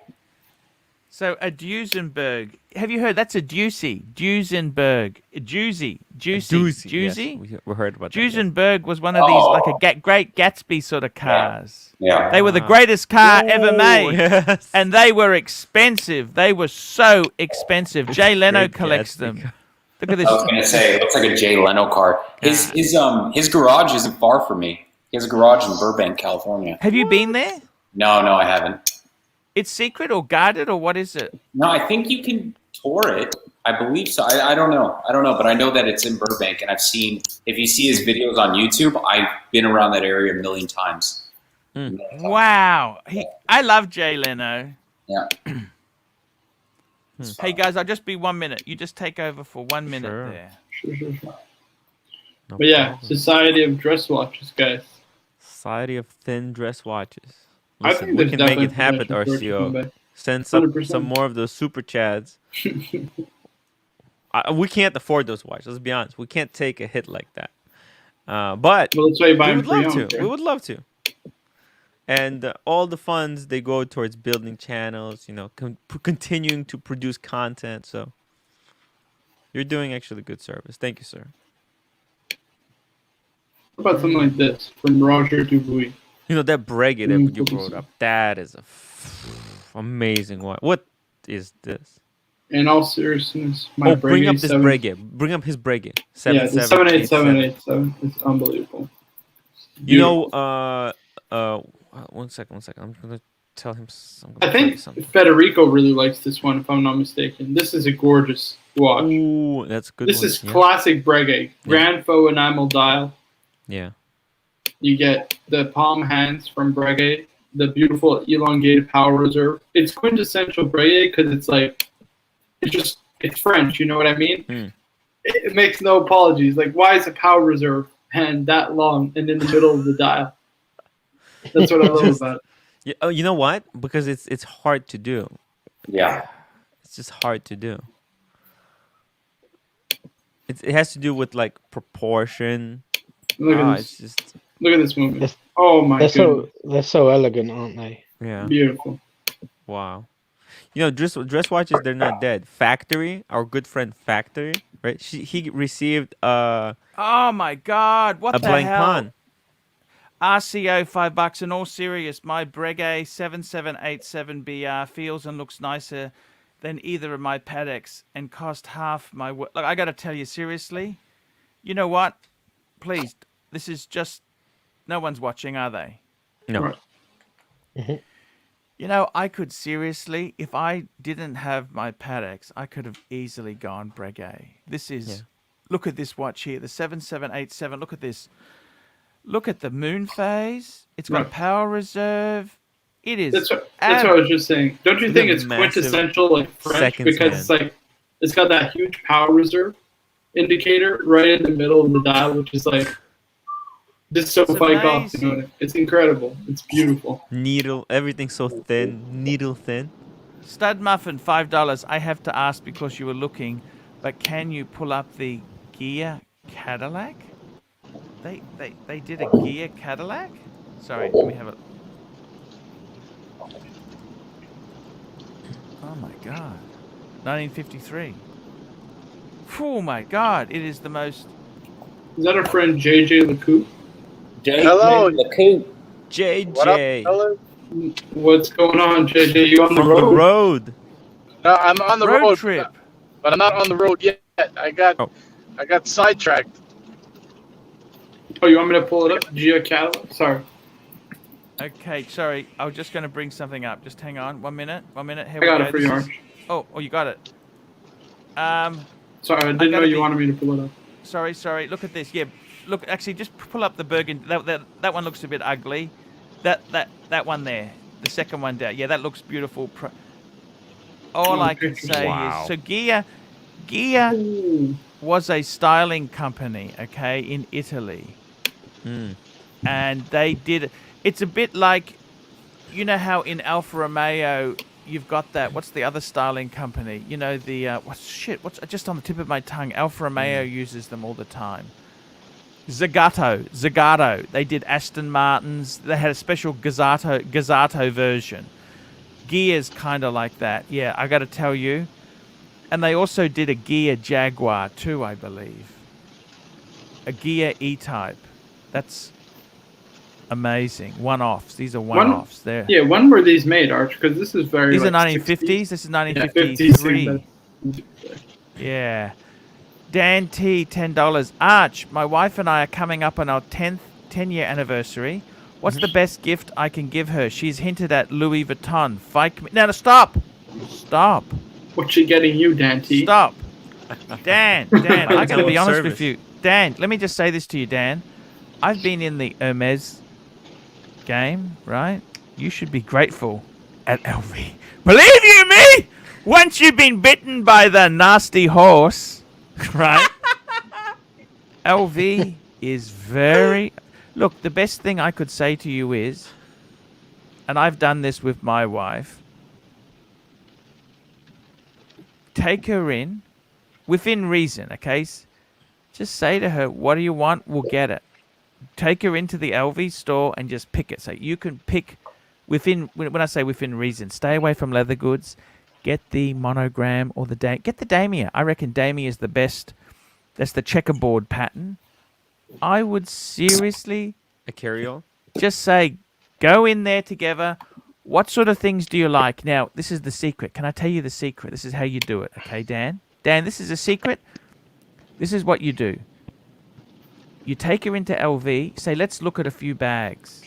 A: So a Duesenberg. Have you heard? That's a Ducey. Duesenberg. Juicy. Juicy.
D: Doozy,
A: Juicy.
D: Yes, we heard about that. Yeah.
A: Duesenberg was one of these like a Great Gatsby sort of cars.
C: Yeah.
A: They were the greatest car ever
D: Oh,
A: made.
D: yes.
A: And they were expensive. They were so expensive. Jay Leno
D: Great
A: collects
D: Gatsby
A: them.
D: car.
A: Look at
C: I was
A: this.
C: gonna say it looks like a Jay Leno car. His garage isn't far from me. He has a garage in Burbank, California.
A: Have you been there?
C: No, I haven't.
A: It's secret or guarded or what is it?
C: No, I think you can tour it. I believe so. I don't know. But I know that it's in Burbank, and I've seen. If you see his videos on YouTube, I've been around that area a million times.
A: Wow. I love Jay Leno.
C: Yeah.
A: Hey guys, I'll just be 1 minute. You just take over for 1 minute
D: Sure.
A: there.
B: Sure.
D: No
B: But yeah,
D: problem.
B: Society of Dress Watches, guys.
D: Society of Thin Dress Watches.
B: I
D: Listen,
B: think
D: we
B: there's
D: can make
B: definitely
D: it happen,
B: potential for it to come
D: RCO.
B: back.
D: Send some
B: 100%.
D: more of those super chads. We can't afford those watches. Let's be honest. We can't take a hit like that. But
B: Well, that's why you buy
D: we
B: them
D: would love
B: pre-owned,
D: to.
B: right?
D: We would love to. And all the funds they go towards building channels. Continuing to produce content. So you're doing actually good service. Thank you, sir.
B: What about something like this from Roger Dubuis?
D: That Breguet that you
B: Focus
D: brought
B: on.
D: up. That is a amazing one. What is this?
B: In all seriousness, my
D: Bring up this
B: 7
D: Breguet. Bring up his Breguet.
B: Yeah, the 78787 is unbelievable.
D: One second. I'm gonna tell him.
B: I think Federico really likes this one, if I'm not mistaken. This is a gorgeous watch.
D: Ooh, that's a good.
B: This
D: one.
B: is classic Breguet. Grand faux enamel dial.
D: Yeah.
B: You get the palm hands from Breguet, the beautiful elongated power reserve. It's quintessential Breguet because it's like it's French. You know what I mean?
D: Mm.
B: It makes no apologies. Like, why is the power reserve hand that long and in the middle of the dial? That's what I love about it.
D: Yeah, oh, you know what? Because it's hard to do.
C: Yeah.
D: It's just hard to do. It has to do with like proportion.
B: Look at
D: It's
B: this.
D: just
B: Look at this movement.
E: Yes.
B: Oh my goodness.
E: They're so elegant, aren't they?
D: yeah.
B: Beautiful.
D: Wow. You know, dress watches, they're not dead. Factory, our good friend Factory, right? He received
A: Oh my God! What
D: a
A: the
D: blank
A: hell?
D: pawn.
A: RCO $5. In all serious, my Breguet 7787BR feels and looks nicer than either of my Pateks and cost half my work. Look, I got to tell you seriously. You know what? Please, this is just no one's watching, are they?
D: No.
B: Right.
A: You know, I could seriously, if I didn't have my Pateks, I could have easily gone Breguet. This is,
D: Yeah.
A: look at this watch here, the 7787. Look at this. Look at the moon phase. It's got a
B: Right.
A: power reserve. It is.
B: That's what I was just saying. Don't you
D: Look
B: think
D: at
B: it's
D: massive
B: quintessential like French
D: seconds
B: because it's like it's got that huge power reserve indicator right in the middle of the dial, which is like just so
A: It's
B: fight off. You know,
A: amazing.
B: it's incredible. It's beautiful.
D: Needle, everything's so thin, needle thin.
A: Stud Muffin, $5. I have to ask because you were looking, but can you pull up the Gear Cadillac? They did a Gear Cadillac? Sorry, let me have a... Oh my God. 1953. Oh my God, it is the most...
B: Is that our friend JJ LeCoux?
F: Hello.
C: LeCoux.
F: What up,
D: JJ
F: fellas?
B: What's going on, JJ? You on the
D: from the
B: road?
D: road.
F: No, I'm on the
A: road
F: road,
A: trip.
F: but I'm not on the road yet. I got
D: Oh.
F: sidetracked.
B: Oh, you want me to pull it up? Gia Cadillac? Sorry.
A: Okay, sorry. I was just going to bring something up. Just hang on. 1 minute. 1 minute. Here
B: I got
A: we
B: it
A: go.
B: for
A: This
B: you,
A: is-
B: Arch.
A: Oh, you got it.
B: Sorry, I didn't know
A: gotta
B: you
A: be-
B: wanted me to pull it up.
A: Sorry. Look at this. Yeah, look. Actually, just pull up the burgundy. That one looks a bit ugly. That one there. The second one down. Yeah, that looks beautiful. All
B: Oh,
A: I can
B: pictures.
A: say
D: Wow.
A: is, so Gear
B: Ooh.
A: was a styling company, okay, in Italy,
D: Mm.
A: and they did. It's a bit like, you know how in Alfa Romeo you've got that. What's the other styling company? You know the what's just on the tip of my tongue. Alfa Romeo uses them all the time. Zagato. They did Aston Martins. They had a special Zagato version. Gear's kind of like that. Yeah, I got to tell you. And they also did a Gear Jaguar too, I believe. A Gear E-Type. That's amazing. One-offs. These are one-offs. They're
B: Yeah, when were these made, Arch? Because this is very.
A: These are
B: like,
A: 1950s. This is
B: 1950s.
A: 1953. Yeah. Dan T, $10. Arch, my wife and I are coming up on our 10-year anniversary. What's the best gift I can give her? She's hinted at Louis Vuitton. Fike me. No, stop. Stop.
B: What's she getting you, Dan T?
A: Stop. Dan, I gotta be honest
D: Service.
A: with you. Dan, let me just say this to you, Dan. I've been in the Hermes game, right? You should be grateful at LV. Believe you me, once you've been bitten by the nasty horse, right? LV is very... Look, the best thing I could say to you is, and I've done this with my wife, take her in, within reason, okay? Just say to her, what do you want? We'll get it. Take her into the LV store and just pick it. So you can pick within, when I say within reason, stay away from leather goods, get the monogram or get the Damia. I reckon Damia is the best. That's the checkerboard pattern. I would seriously
D: A carry-all.
A: just say, go in there together. What sort of things do you like? Now, this is the secret. Can I tell you the secret? This is how you do it, okay, Dan? Dan, this is a secret. This is what you do. You take her into LV, say, let's look at a few bags.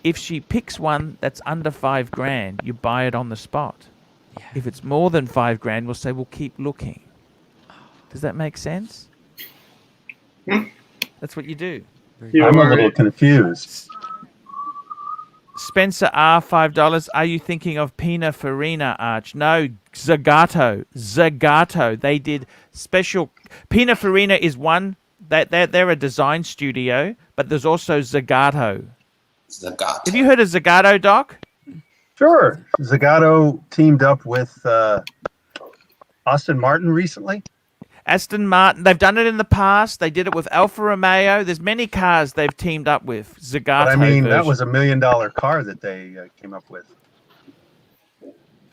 A: If she picks one that's under $5,000, you buy it on the spot.
D: Yeah.
A: If it's more than $5,000, we'll say, we'll keep looking. Does that make sense? That's what you do.
B: You
G: I'm a
B: are-
G: little confused.
A: Spencer R, $5. Are you thinking of Pininfarina, Arch? No, Zagato. Zagato. They did special. Pininfarina is one. They're a design studio, but there's also Zagato.
C: Zagato.
A: Have you heard of Zagato, Doc?
G: Sure. Zagato teamed up with Aston Martin recently.
A: Aston Martin. They've done it in the past. They did it with Alfa Romeo. There's many cars they've teamed up with. Zagato.
G: But I mean, that
A: version.
G: was $1 million car that they came up with.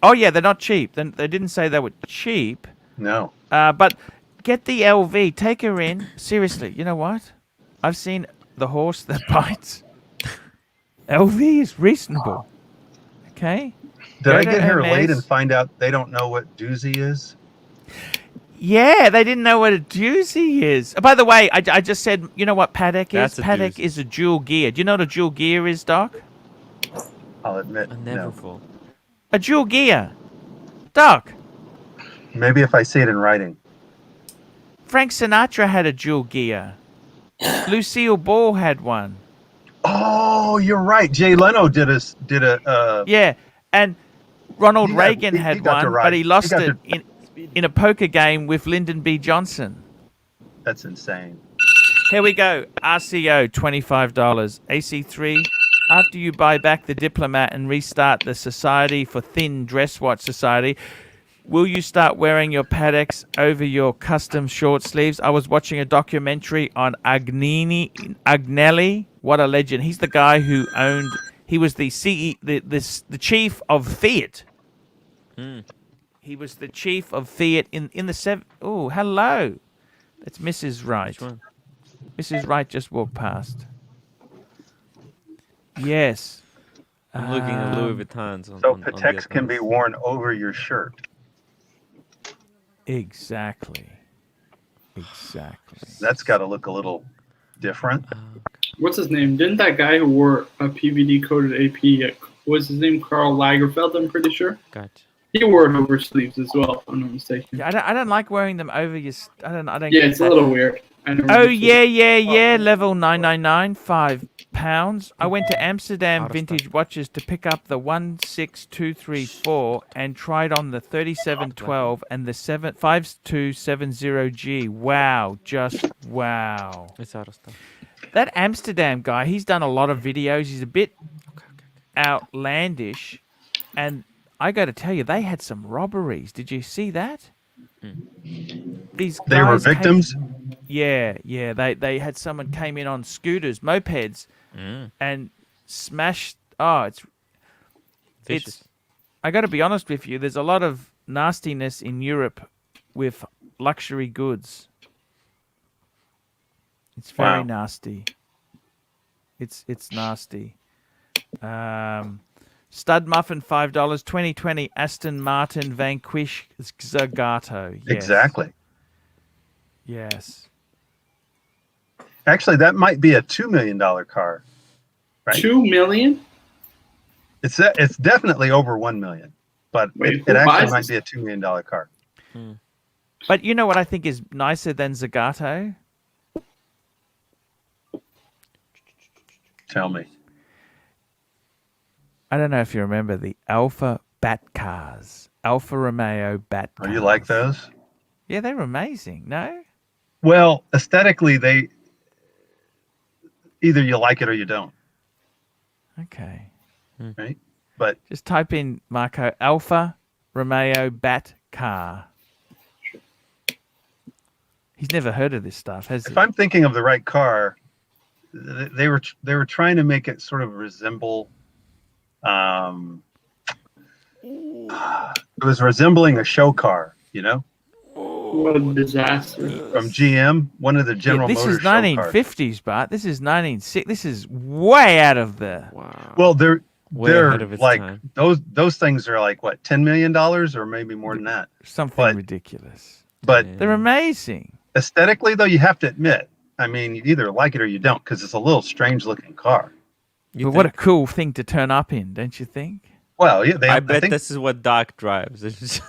A: Oh yeah, they're not cheap. They didn't say they were cheap.
G: No.
A: But get the LV. Take her in. Seriously, you know what? I've seen the horse that bites. LV is reasonable. Okay?
G: Did
A: Go
G: I
A: to
G: get here
A: Hermes.
G: late and find out they don't know what doozy is?
A: Yeah, they didn't know what a doozy is. By the way, I just said, you know what Paddock
D: That's
A: is?
D: a
A: Paddock
D: doozy.
A: is a dual gear. Do you know what a dual gear is, Doc?
G: I'll admit.
D: A never
G: No.
D: full.
A: A dual gear. Doc,
G: Maybe if I see it in writing.
A: Frank Sinatra had a dual gear. Lucille Ball had one.
G: Oh, you're right. Jay Leno did a
A: Yeah, and Ronald
G: He got-
A: Reagan
G: he
A: had
G: got to
A: one,
G: ride.
A: but he
G: He
A: lost
G: got
A: it in a poker game with Lyndon B. Johnson.
G: that's insane.
A: Here we go. RCO, $25. AC3, after you buy back the Diplomat and restart the Society for Thin Dress Watch Society, will you start wearing your Paddocks over your custom short sleeves? I was watching a documentary on Agnelli. What a legend. He's the guy who owned, he was the the chief of Fiat. He was the chief of Fiat in the Oh, hello. That's Mrs. Wright.
D: Which one?
A: Mrs. Wright just walked past. Yes.
D: I'm looking at Louis Vuittons.
G: So
D: on
G: Pateks can be worn over your shirt.
A: Exactly. Exactly.
G: That's got to look a little different.
B: What's his name? Didn't that guy who wore a PVD coated AP, what's his name? Karl Lagerfeld, I'm pretty sure.
D: Gotcha.
B: He wore it over sleeves as well, if I'm not mistaken.
A: Yeah, I don't like wearing them over your. I don't.
B: Yeah,
A: get
B: it's
A: that.
B: a little weird. I never
A: Oh
B: understood.
A: yeah. Level 999, £5. I went to Amsterdam
D: Out of
A: Vintage Watches to pick up the 16234 and tried on the 3712 and the 5270G. Wow, just wow.
D: It's out of stuff.
A: That Amsterdam guy, he's done a lot of videos. He's a bit outlandish, and I got to tell you, they had some robberies. Did you see that? These
G: They were
A: guys came-
G: victims.
A: Yeah. They had someone came in on scooters, mopeds, and smashed. Oh, it's.
D: Vicious.
A: I got to be honest with you. There's a lot of nastiness in Europe with luxury goods. It's very
G: Wow.
A: nasty. It's nasty. Stud Muffin, $5. 2020 Aston Martin Vanquish Zagato. Yes.
G: Exactly.
A: Yes.
G: Actually, that might be a $2 million car. Right.
B: 2 million?
G: It's definitely over 1 million, but
B: Wait,
G: it
B: who
G: actually
B: buys
G: might
B: this?
G: be a $2 million car.
A: But you know what I think is nicer than Zagato?
G: Tell me.
A: I don't know if you remember the Alfa Bat cars. Alfa Romeo Bat
G: Oh,
A: cars.
G: you like those?
A: Yeah, they were amazing. No?
G: Well, aesthetically, they either you like it or you don't,
A: Okay.
G: right? But
A: Just type in, Marco, Alfa Romeo Bat car. He's never heard of this stuff, has he?
G: if I'm thinking of the right car, they were trying to make it sort of resemble. It was resembling a show car, you know,
B: What a disaster.
G: from GM, one of the General
A: this
G: Motors
A: is
G: show cars.
A: 1950s, Bart. This is 1960. This is way out of the.
D: Wow.
G: Well, they're
D: Way ahead of its
G: like
D: time.
G: those things are like what, $10 million or maybe more than that.
A: Something
G: But-
A: ridiculous.
G: But
D: Yeah.
A: They're amazing.
G: aesthetically, though, you have to admit, I mean, you either like it or you don't, because it's a little strange looking car.
D: You
A: But what a
D: think-
A: cool thing to turn up in, don't you think?
G: Well, yeah,
D: I bet
G: think
D: this is what Doc drives. It's just-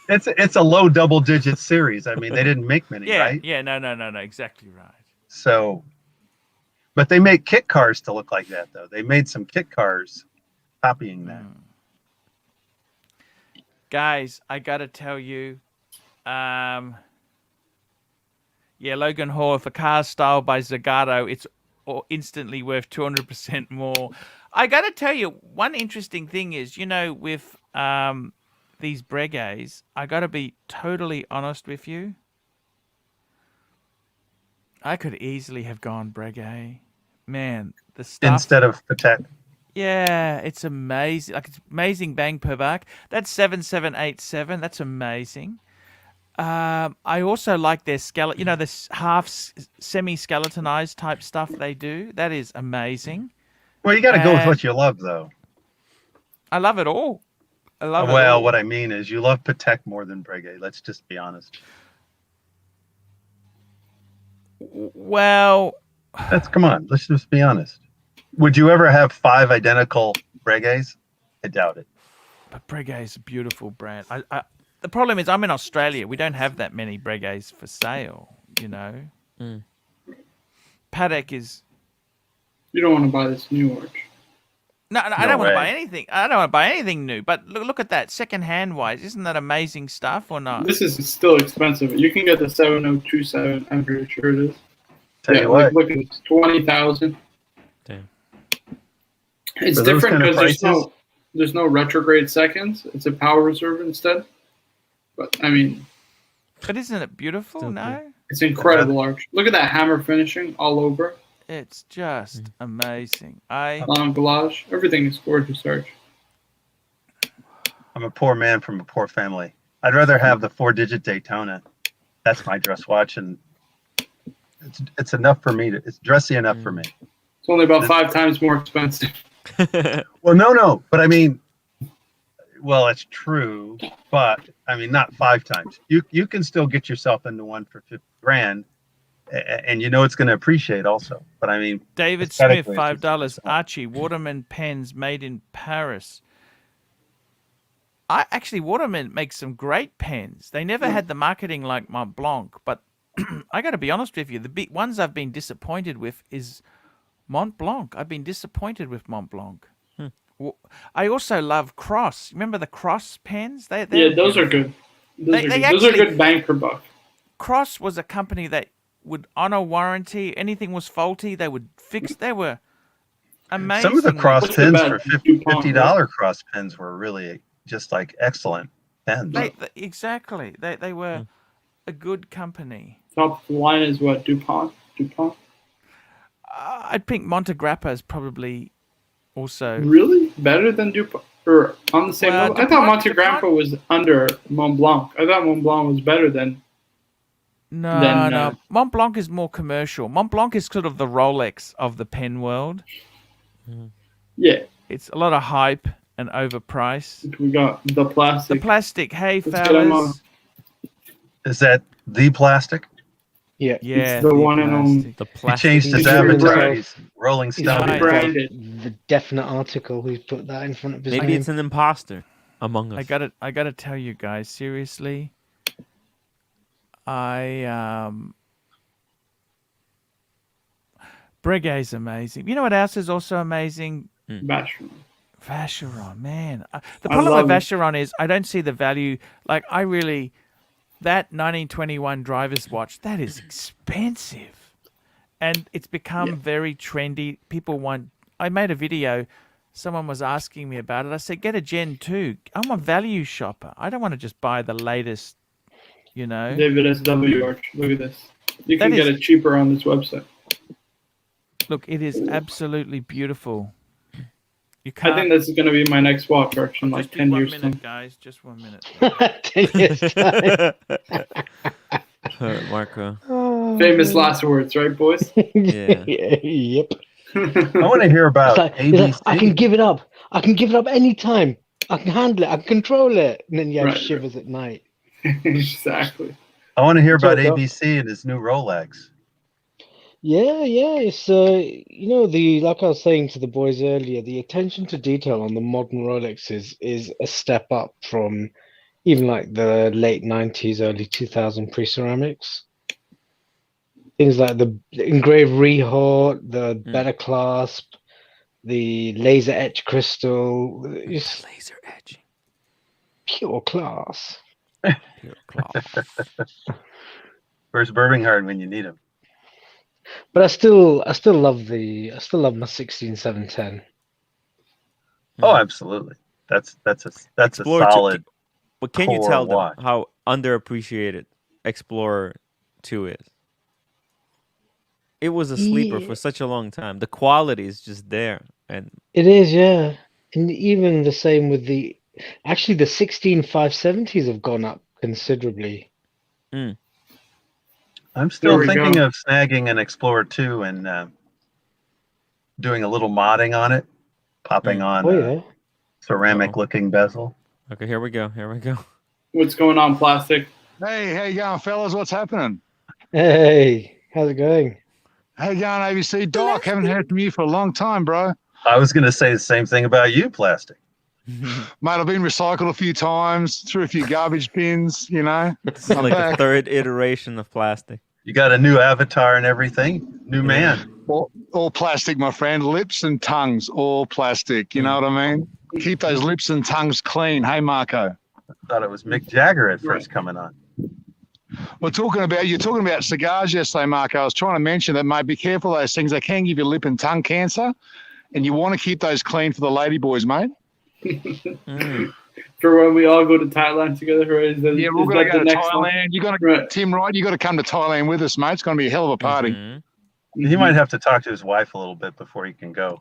G: it's a low double digit series. I mean, they didn't make many,
A: Yeah,
G: right?
A: yeah, no, exactly right.
G: So But they make kit cars to look like that, though. They made some kit cars copying that.
A: Guys, I gotta tell you, yeah, Logan Hall, if a car's styled by Zagato, it's instantly worth 200% more. I gotta tell you, one interesting thing is, you know, with these Breguets, I gotta be totally honest with you. I could easily have gone Breguet. Man, the stuff.
G: Instead of Patek.
A: Yeah, it's amazing. Like, it's amazing bang per buck. That's 7787. That's amazing. I also like their skeleton. You know, this half semi-skeletonized type stuff they do. That is amazing.
G: Well, you got to go with what you love, though.
A: I love it all. I love it all.
G: Well, what I mean is you love Patek more than Breguet. Let's just be honest.
A: Well,
G: come on. Let's just be honest. Would you ever have 5 identical Breguets? I doubt it.
A: But Breguet is a beautiful brand. The problem is I'm in Australia. We don't have that many Breguets for sale, you know. Patek is...
B: You don't want to buy this new Arch.
A: No, I don't want to buy anything. I don't want to buy anything new. But look at that. Second-hand wise. Isn't that amazing stuff or not?
B: This is still expensive. You can get the 7027. I'm pretty sure it is.
G: Tell you what.
B: Look, it's 20,000.
D: Damn.
B: It's
G: For those
B: different
G: kind of
B: because there's no retrograde seconds. It's a power reserve instead. But I mean,
A: But isn't it beautiful?
D: Still
A: No,
D: good.
B: it's incredible Arch. Look at that hammer finishing all over.
A: it's just amazing.
B: L'Anglage. Everything is gorgeous, Arch.
G: I'm a poor man from a poor family. I'd rather have the 4-digit Daytona. That's my dress watch, and it's enough for me. It's dressy enough for me.
B: It's only about 5 times more expensive.
G: Well, no, but I mean, well, it's true, but I mean, not 5 times. You can still get yourself into one for $50,000, and you know it's going to appreciate also. But I mean,
A: David Smith,
G: aesthetically, it's
A: $5.
G: just-
A: Archie, Waterman pens made in Paris. Waterman makes some great pens. They never had the marketing like Mont Blanc, but I got to be honest with you. The big ones I've been disappointed with is Mont Blanc. I've been disappointed with Mont Blanc. I also love Cross. Remember the Cross pens? Those
B: are good. Those are
A: actually-
B: good bang per buck.
A: Cross was a company that would honor warranty. Anything was faulty, they would fix. They were amazing.
G: Some of the cross
B: What's
G: pins
B: the
G: for
B: best DuPont,
G: $50 cross pins were really just like excellent pens.
A: Exactly. They were a good company.
B: Top of the line is what? DuPont?
A: I'd think Montegrappa is probably also...
B: Really? Better than DuPont? Or on the same
A: Well,
B: level? I thought
A: DuPont-
B: Montegrappa was under Mont Blanc. I thought Mont Blanc was better than...
A: No. Mont Blanc is more commercial. Mont Blanc is sort of the Rolex of the pen world.
B: Yeah.
A: It's a lot of hype and overpriced.
B: We got the
A: The
B: plastic.
A: plastic, hey,
B: Let's get 'em
A: fellas.
G: Is that the plastic?
E: Yeah.
A: Yeah,
B: It's the one and only.
A: plastic.
D: The
G: He
D: plastic.
G: changed his
B: He's very
G: avatar.
B: bright.
G: He's Rolling
E: He's
G: Stone.
A: Nice.
B: Branded.
E: The definite article. Who's put that in front of his
D: Maybe
E: name?
D: it's an imposter among us.
A: I gotta tell you guys, seriously. Breguet's amazing. You know what else is also amazing?
B: Vacheron.
A: Vacheron, man. The
B: I
A: problem with
B: love it.
A: Vacheron is I don't see the value. Like, that 1921 driver's watch, that is expensive. And it's become very trendy. I made a video. Someone was asking me about it. I said, get a Gen 2. I'm a value shopper. I don't want to just buy the latest, you know.
B: David SW Arch. Look at this. You can
A: That
B: get
A: is-
B: it cheaper on this website.
A: Look, it is absolutely beautiful. You
B: I
A: can't.
B: think this is going to be my next watch, Arch, in like
A: just
B: 10
A: 1
B: years'
A: minute,
B: time.
A: guys. Just 1 minute.
E: 10 years time.
D: Marco.
E: Oh,
B: Famous
E: man.
B: last words, right, boys?
D: Yeah.
E: Yep.
G: I want to hear about
E: It's like,
G: ABC.
E: I can give it up. I can give it up anytime. I can handle it. I can control it. And then you have
B: Right.
E: shivers at night.
B: Exactly.
G: I want to hear about
E: Sorry, go.
G: ABC and his new Rolex.
E: Yeah. It's like I was saying to the boys earlier, the attention to detail on the modern Rolex is a step up from even like the late 90s, early 2000 pre-ceramics. Things like the engraved rehort, the better clasp, the laser etch crystal. It's
D: Laser etching.
E: pure class.
D: Pure class.
G: Where's Birmingham when you need him?
E: But I still love my 16710.
G: Oh, absolutely. That's a
D: Explorer 2.
G: solid.
D: But can you
G: core
D: tell them
G: watch.
D: how underappreciated Explorer 2 is? It was a sleeper for such a long time. The quality is just there, and
E: It is, yeah. And even the same with the 16570s have gone up considerably.
G: I'm
B: There
G: still
B: we
G: thinking
B: go.
G: of snagging an Explorer 2 and doing a little modding on it, popping on
E: Oh
G: a
E: yeah.
G: ceramic-looking bezel.
D: okay, here we go. Here we go.
B: What's going on, Plastic?
H: Hey, how you going, fellas? What's happening?
E: Hey, how's it going?
H: How you going, ABC? Doc, haven't heard from you for a long time, bro.
G: I was going to say the same thing about you, Plastic.
H: Mate, I've been recycled a few times, through a few garbage bins, you know.
D: This is
H: I'm
D: like the
H: back.
D: third iteration of plastic.
G: You got a new avatar and everything. New man.
H: All plastic, my friend. Lips and tongues, all plastic. You know what I mean? Keep those lips and tongues clean. Hey, Marco.
G: Thought it was Mick Jagger at first coming on.
H: You're talking about cigars yesterday, Marco. I was trying to mention that, mate, be careful of those things. They can give you lip and tongue cancer, and you want to keep those clean for the lady boys, mate.
B: For when we all go to Thailand together, right?
H: Yeah, we're going to go to Thailand. You got to,
B: Right.
H: Tim, right? You got to come to Thailand with us, mate. It's going to be a hell of a party.
D: Mhm.
G: He might have to talk to his wife a little bit before he can go.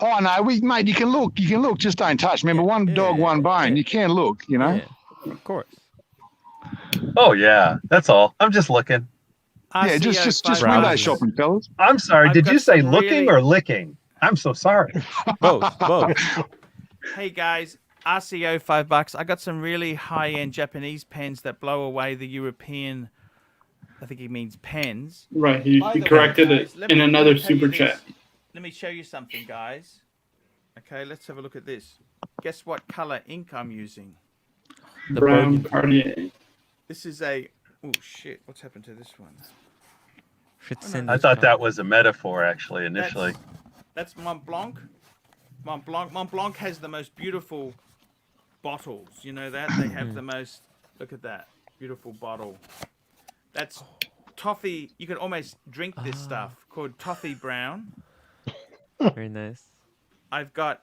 H: Oh no, mate, you can look, just don't touch. Remember, one dog, one bone. You can look, you know.
D: Yeah, of course.
G: Oh yeah, that's all. I'm just looking.
H: Yeah,
A: RCO
H: just
A: five
H: window
A: bucks.
H: shopping, fellas.
G: I'm sorry.
A: I've
G: Did
A: got
G: you say
A: some
G: looking
A: really-
G: or licking? I'm so sorry.
D: Both, both.
A: Hey guys, RCO $5. I got some really high-end Japanese pens that blow away the European. I think he means pens.
B: Right, he
A: By the way,
B: corrected
A: guys,
B: it
A: let
B: in
A: me
B: another
A: tell you
B: super
A: this.
B: chat.
A: Let me show you something, guys. Okay, let's have a look at this. Guess what color ink I'm using?
D: The
B: Brown
D: burgundy.
B: Cartier.
A: This is a. Oh shit! What's happened to this one?
D: Should
A: no.
G: I thought that was a metaphor actually initially.
A: That's Mont Blanc. Mont Blanc. Mont Blanc has the most beautiful bottles. You know that they have the most. Look at that beautiful bottle. That's toffee. You can almost drink this stuff called toffee brown.
D: Very nice.
A: I've got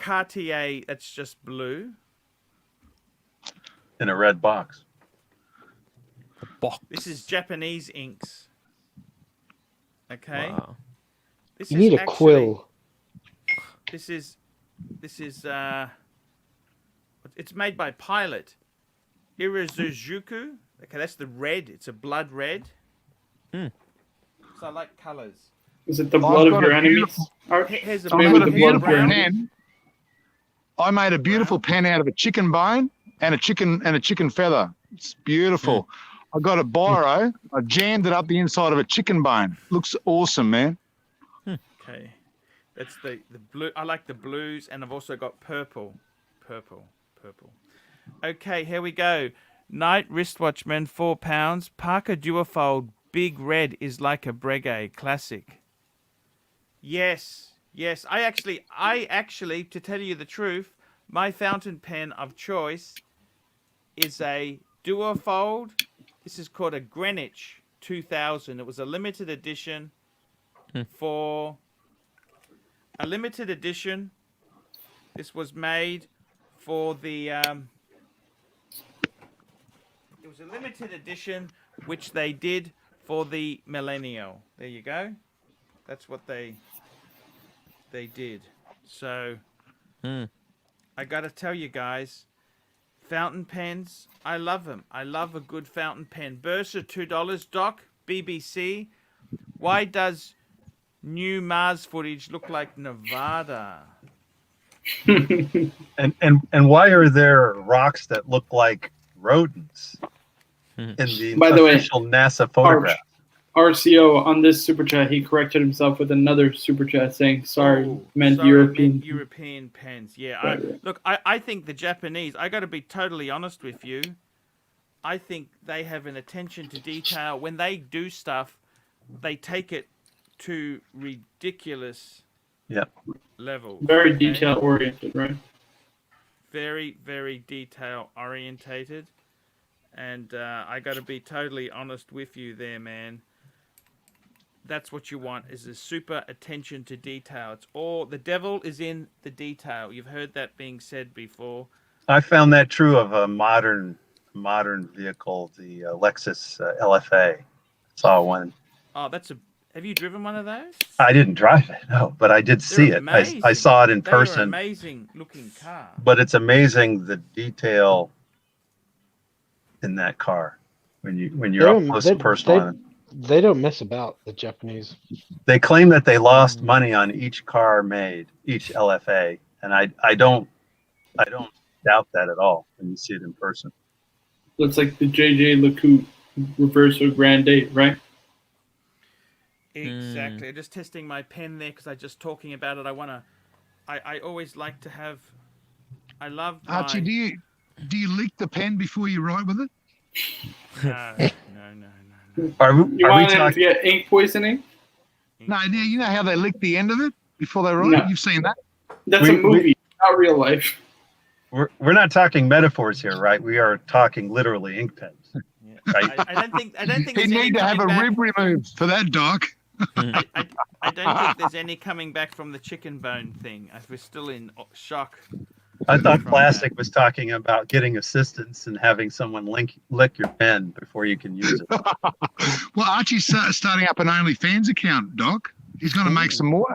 A: Cartier. That's just blue.
G: In a red box.
D: Box.
A: This is Japanese inks. Okay.
D: Wow.
A: This
E: You
A: is
E: need a
A: actually-
E: quill.
A: This is it's made by Pilot. Irazuzuku. Okay, that's the red. It's a blood red. So I like colors.
B: Is it the blood of
H: got
B: your
H: a
B: enemies? Art?
A: Here's a
H: I've
B: Maybe
H: got
B: with
H: a
B: the blood
H: beautiful
B: brown?
H: pen. I made a beautiful pen out of a chicken bone and a chicken feather. It's beautiful. I got a biro. I jammed it up the inside of a chicken bone. Looks awesome, man.
A: Okay. That's the blue. I like the blues, and I've also got purple. Okay, here we go. Night wristwatchman, £4. Parker Duofold, big red is like a Breguet classic. Yes. I actually, to tell you the truth, my fountain pen of choice is a Duofold. This is called a Greenwich 2000. It was a limited edition for a limited edition. This was made for the it was a limited edition which they did for the millennial. There you go. That's what they did. So I got to tell you guys, fountain pens, I love them. I love a good fountain pen. Bursa $2. Doc, BBC. Why does new Mars footage look like Nevada?
G: And why are there rocks that look like rodents in the
B: By the way,
G: official NASA photograph?
B: RCO on this super chat, he corrected himself with another super chat saying, sorry,
A: Oh,
B: meant
A: sorry,
B: European.
A: meant European pens. Yeah.
B: Right.
A: Look, I think the Japanese, I got to be totally honest with you. I think they have an attention to detail. When they do stuff, they take it to ridiculous
G: Yep.
A: levels.
B: Very
A: okay?
B: detail oriented, right?
A: Very, very detail orientated. And I got to be totally honest with you there, man. That's what you want, is a super attention to detail. It's all, the devil is in the detail. You've heard that being said before.
G: I found that true of a modern vehicle, the Lexus Lfa. Saw one.
A: Oh, have you driven one of those?
G: I didn't drive it, no, but I did see it. I saw it in
A: They are
G: person.
A: amazing looking car.
G: But it's amazing the detail in that car when you're up close and personal on it.
E: They don't mess about, the Japanese.
G: They claim that they lost money on each car made, each LFA, and I don't doubt that at all when you see it in person.
B: Looks like the JJ LeCoultre reverse or Grand 8, right?
A: Exactly. Just testing my pen there because I just talking about it. I always like to have. I love.
H: Archie, do you lick the pen before you write with it?
A: No.
G: Are
B: You
G: we
B: want them to
G: talking?
B: get ink poisoning?
H: No, you know how they lick the end of it before they write?
B: No.
H: You've seen that?
B: That's a movie, not real life.
G: We're not talking metaphors here, right? We are talking literally ink pens.
A: Yeah.
G: Right?
A: I don't think.
H: He'd
A: there's any
H: need to have a
A: coming back.
H: rib removed for that, Doc.
A: I don't think there's any coming back from the chicken bone thing. We're still in shock.
G: I thought
A: from
G: Plastic was talking about getting assistance and having someone lick your pen before you can use it.
H: Well, Archie's starting up an OnlyFans account, Doc. He's going to make some more,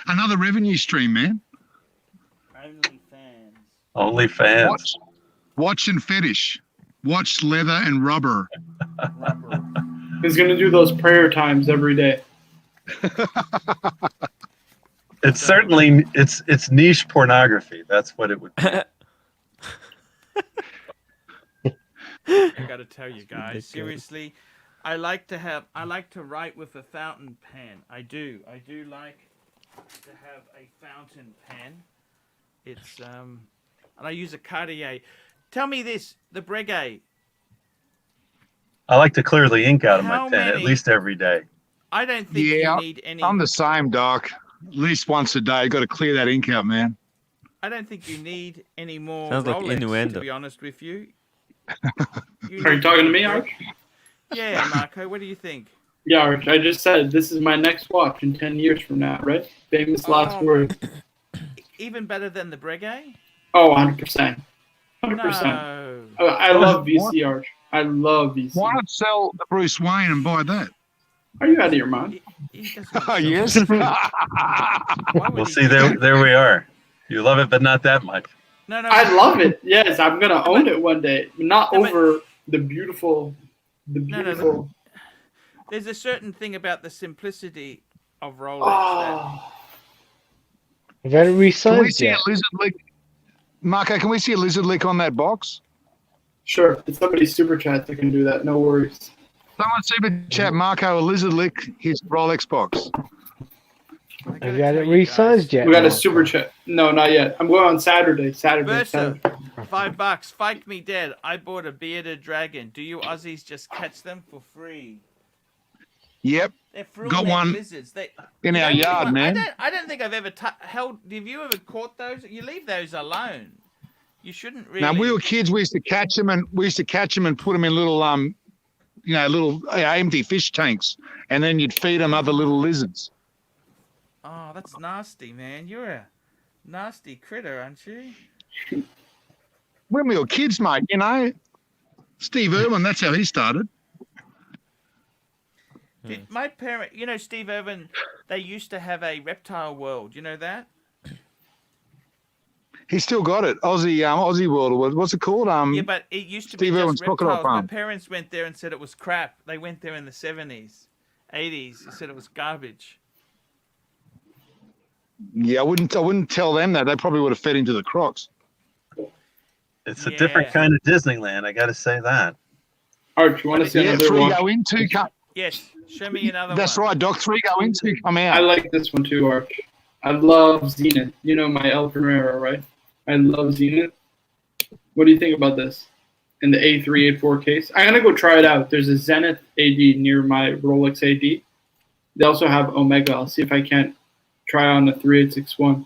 H: another revenue stream, man.
A: Only fans.
G: OnlyFans.
H: Watch and fetish. Watch leather and rubber.
B: He's gonna do those prayer times every day.
G: It's certainly it's niche pornography. That's what it would be.
A: I got to tell you guys, seriously, I like to write with a fountain pen. I do like to have a fountain pen. It's and I use a Cartier. Tell me this, the Breguet.
G: I like to clear the ink out of my
A: How
G: pen at
A: many-
G: least every day.
A: I don't think
H: Yeah,
A: you need any.
H: I'm the same, Doc. At least once a day. Got to clear that ink out, man.
A: I don't think you need any more
D: Sounds like
A: Rolex,
D: innuendo.
A: to be honest with you.
B: Are you talking to me, Arch?
A: Yeah, Marco, what do you think?
B: Yeah, Arch, I just said this is my next watch in 10 years from now, right? Famous last
A: Oh.
B: words.
A: Even better than the Breguet?
B: Oh, 100%. 100%.
A: No.
B: I love VC, Arch. I love VC.
H: Why not sell the Bruce Wayne and buy that?
B: Are you out of your mind?
A: He doesn't want to
H: Oh,
A: sell
H: yes.
A: it. Why would
G: We'll
A: he
G: see.
A: do
G: There
A: that?
G: we are. You love it, but not that much.
A: No.
B: I love it. Yes, I'm gonna own it one day. Not
A: No, but-
B: over the beautiful.
A: No. There's a certain thing about the simplicity of Rolex
B: Oh,
E: I've had it
H: Can we
E: resized
H: see
E: yet.
H: a lizard lick? Marco, can we see a lizard lick on that box?
B: sure. It's somebody's super chat that can do that. No worries.
H: Someone super chat Marco a lizard lick his Rolex box.
A: I gotta
E: Have you had
A: tell
E: it
A: you guys.
E: resized yet?
B: We got a
E: Marco?
B: super chat. No, not yet. I'm going on Saturday.
A: Versa, $5. Fake me dead. I bought a bearded dragon. Do you Aussies just catch them for free?
H: Yep,
A: They're fruit
H: Got
A: neck
H: one
A: lizards.
H: in our yard, man.
A: I don't think I've ever held. Have you ever caught those? You leave those alone. You shouldn't really.
H: Now, we were kids. We used to catch them and put them in little empty fish tanks, and then you'd feed them other little lizards.
A: Oh, that's nasty, man. You're a nasty critter, aren't you?
H: When we were kids, mate, Steve Irwin. That's how he started.
A: My parent, Steve Irwin, they used to have a reptile world. You know that?
H: He still got it. Aussie World. Or what's it called?
A: Yeah, but it used to
H: Steve
A: be
H: Irwin's
A: just
H: Crocodile
A: reptiles. My
H: Farm.
A: parents went there and said it was crap. They went there in the 70s, 80s. They said it was garbage.
H: Yeah, I wouldn't tell them that. They probably would have fed into the crocs.
G: It's a different kind of Disneyland. I got to say that.
B: Arch, you want to see
H: Yeah,
B: another
H: 3
B: one?
H: go into.
A: Yes, show me another
H: That's
A: one.
H: right, Doc. 3 go into. Come
B: I
H: out.
B: like this one too, Arch. I love Zenith. You know my El Primero, right? I love Zenith. What do you think about this? in the A3, A4 case. I'm going to go try it out. There's a Zenith AD near my Rolex AD. They also have Omega. I'll see if I can't try on the 3861.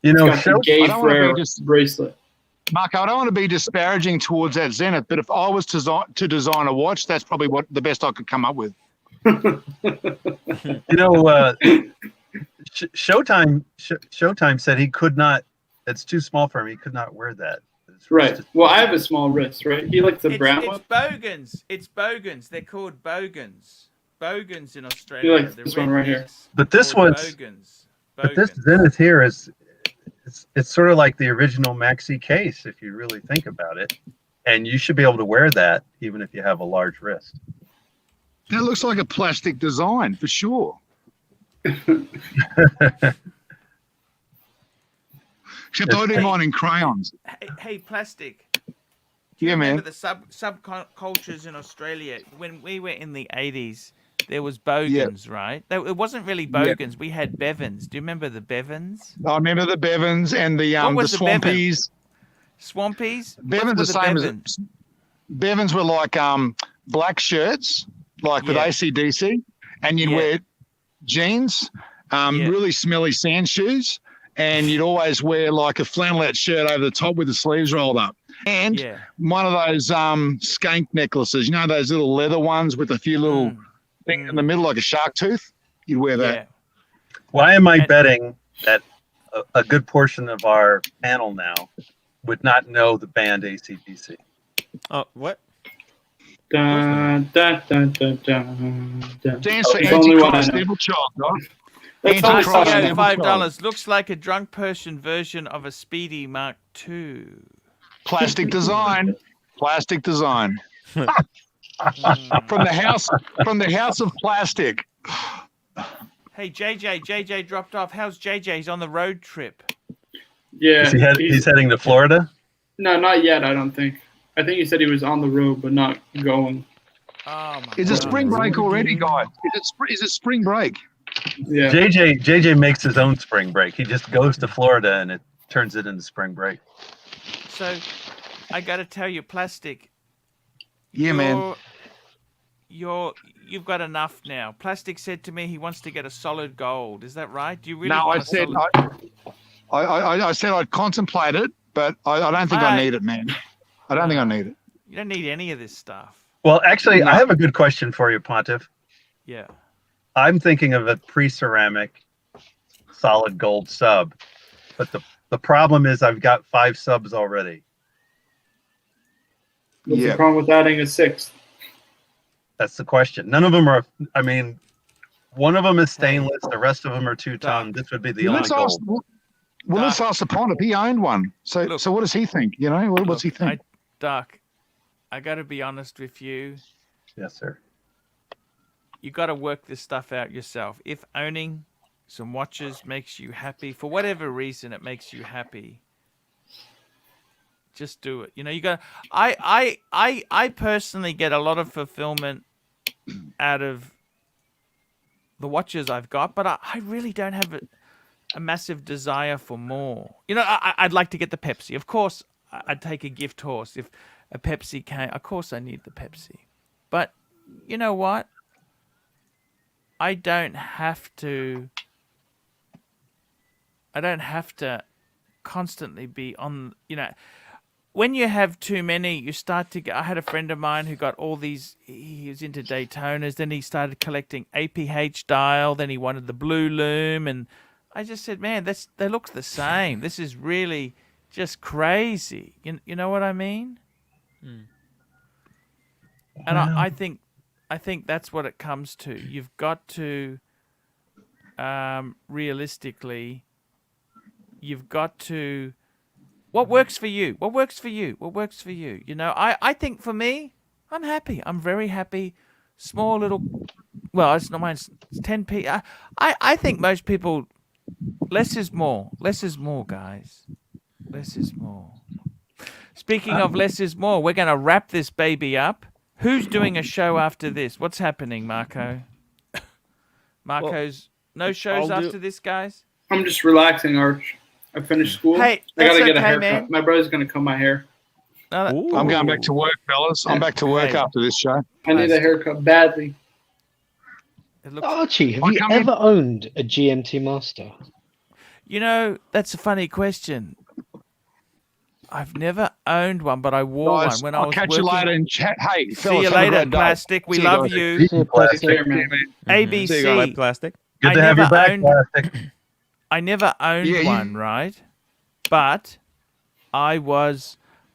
G: You
B: It's
G: know,
B: got the
H: I
B: Gay
H: don't wanna be
B: Frere
H: just-
B: bracelet.
H: Marco, I don't want to be disparaging towards that Zenith, but if I was to design a watch, that's probably what the best I could come up with.
G: you know, Showtime said he could not. It's too small for him. He could not wear that.
B: Right. Well, I have a small wrist, right? He likes the brown
A: It's
B: one.
A: bogans. It's bogans. They're called bogans. Bogans in
B: He
A: Australia.
B: likes
A: The
B: this one right here.
A: rednecks
G: But this
A: called
G: one's-
A: bogans.
G: But this
A: Bogans.
G: Zenith here is, it's sort of like the original maxi case if you really think about it, and you should be able to wear that even if you have a large wrist.
H: That looks like a plastic design for sure. Except I do mine in crayons.
A: Hey, plastic.
H: Yeah,
A: Remember
H: man.
A: the subcultures in Australia when we were in the 80s? There was bogans, right? It wasn't really bogans. We had bevins. Do you remember the bevins?
H: I remember the Bevins and the
A: was the Bevan?
H: Swampies.
A: Swampies?
H: Bevins
A: What
H: the
A: were
H: same
A: Bevins?
H: as Bevins were like black shirts, like with
A: Yeah.
H: AC/DC, and you'd
A: Yeah.
H: wear jeans,
A: Yeah.
H: really smelly sand shoes, and you'd always wear like a flannelette shirt over the top with the sleeves rolled up. And
A: Yeah.
H: one of those skank necklaces, you know, those little leather ones with a few little things in the middle like a shark tooth? You'd wear that.
A: Yeah.
G: Why am I
A: And-
G: betting that a good portion of our panel now would not know the band AC/DC?
D: Oh, what?
B: Dun, dun, dun, dun, dun, dun.
H: Stands for
B: It's the only one I
H: Antichrist
B: know.
H: Devil Child, right?
B: That's the only
H: Antichrist
B: song I
A: RCO,
B: know.
H: Devil
A: $5. Looks like a drunk person version of a Speedy Mark II.
H: Plastic design. Plastic design. From the house of plastic.
A: Hey, JJ dropped off. How's JJ? He's on the road trip.
B: Yeah.
G: He's heading to Florida?
B: No, not yet, I don't think. I think he said he was on the road, but not going.
A: Oh my
H: Is it
A: God.
H: spring break already, guys? Is it spring break?
B: Yeah.
G: JJ makes his own spring break. He just goes to Florida and it turns it into spring break.
A: So, I got to tell you, Plastic.
H: Yeah, man.
A: You've got enough now. Plastic said to me he wants to get a solid gold. Is that right? Do you really?
H: No,
A: want
H: I
A: a
H: said
A: solid-
H: I said I'd contemplate it, but I don't think I need it, man. I don't think I need it.
A: You don't need any of this stuff.
G: Well, actually,
H: No.
G: I have a good question for you, Pontiff.
A: Yeah.
G: I'm thinking of a pre-ceramic solid gold sub, but the problem is I've got 5 subs already.
B: What's
H: Yeah.
B: the problem with adding a sixth?
G: That's the question. None of them are. I mean, one of them is stainless. The rest of them are 2-ton. This would be the only
H: Let's ask.
G: gold.
H: Well, let's ask the Pontiff. He owned one. So,
A: Look.
H: so what does he think? You know, what's he think?
A: Doc, I got to be honest with you.
G: Yes, sir.
A: You got to work this stuff out yourself. If owning some watches makes you happy, for whatever reason it makes you happy, just do it. You know, you got. I personally get a lot of fulfillment out of the watches I've got, but I really don't have a massive desire for more. You know, I'd like to get the Pepsi. Of course, I'd take a gift horse if a Pepsi came. Of course, I need the Pepsi. But you know what? I don't have to constantly be on, you know, when you have too many, you start to get. I had a friend of mine who got all these, he was into Daytonas, then he started collecting APH dial, then he wanted the Blue Loom, and I just said, man, they look the same. This is really just crazy. You know what I mean? And I think that's what it comes to. You've got to, realistically, you've got to, what works for you? What works for you? What works for you? You know, I think for me, I'm happy. I'm very happy. Small little, well, it's not mine. It's 10p. I think most people, less is more. Less is more, guys. Less is more. Speaking of less is more, we're going to wrap this baby up. Who's doing a show after this? What's happening, Marco? Marco's no shows
D: I'll do-
A: after this, guys?
B: I'm just relaxing, Arch. I finished school.
A: Hey,
B: I gotta
A: that's
B: get a
A: okay,
B: haircut.
A: man.
B: My brother's gonna comb my hair.
A: No,
H: I'm going back to work, fellas. I'm back to work
A: Hey.
H: after this show.
B: I need a haircut badly.
A: It looks.
E: Archie, have
H: I
E: you
H: come in-
E: ever owned a GMT Master?
A: You know, that's a funny question. I've never owned one, but I wore
H: Guys,
A: one when I
H: I'll
A: was
H: catch
A: working.
H: you later in chat. Hey,
A: See
H: fellas,
A: you
H: have a
A: later,
H: great day.
A: Plastic. We
H: See you
A: love
H: guys.
A: you.
E: See you,
B: Take
E: plastic.
B: care, man.
A: ABC.
D: See you, go like plastic.
G: Good
A: I
G: to have you
A: never
G: back,
A: owned-
G: Plastic.
A: I never owned
H: Yeah, you-
A: one, right? But I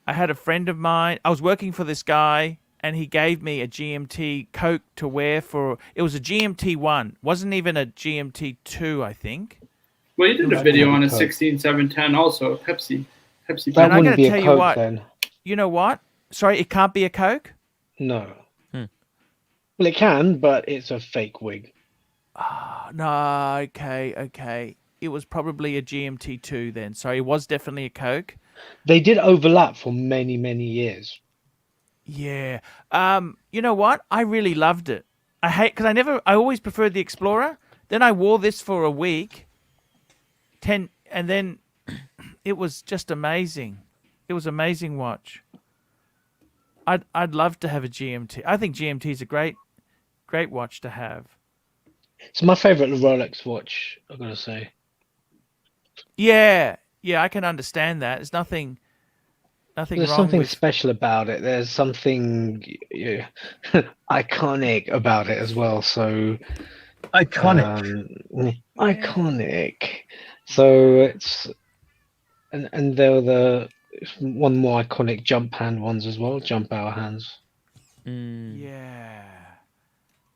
A: had a friend of mine. I was working for this guy, and he gave me a GMT Coke to wear for. It was a GMT 1. Wasn't even a GMT 2, I think.
B: Well, you did a
E: Right,
B: video on a
E: Coke.
B: 16710 also, Pepsi.
E: That
A: And I
E: wouldn't
A: gotta
E: be a
A: tell you
E: Coke
A: what-
E: then.
A: You know what? Sorry, it can't be a Coke?
E: No.
D: Hmm.
E: Well, it can, but it's a fake wig.
A: No, okay. It was probably a GMT 2 then. Sorry, it was definitely a Coke.
E: They did overlap for many, many years.
A: Yeah. You know what? I really loved it. Because I always preferred the Explorer. Then I wore this for a week. And then it was just amazing. It was amazing watch. I'd love to have a GMT. I think GMT is a great watch to have.
E: It's my favorite Rolex watch, I've got to say.
A: Yeah, I can understand that. There's nothing
E: There's
A: wrong
E: something
A: with.
E: special about it. There's something iconic about it as well. So
G: Iconic.
E: iconic. So it's and they're one more iconic jump hand ones as well. Jump hour hands.
A: Yeah.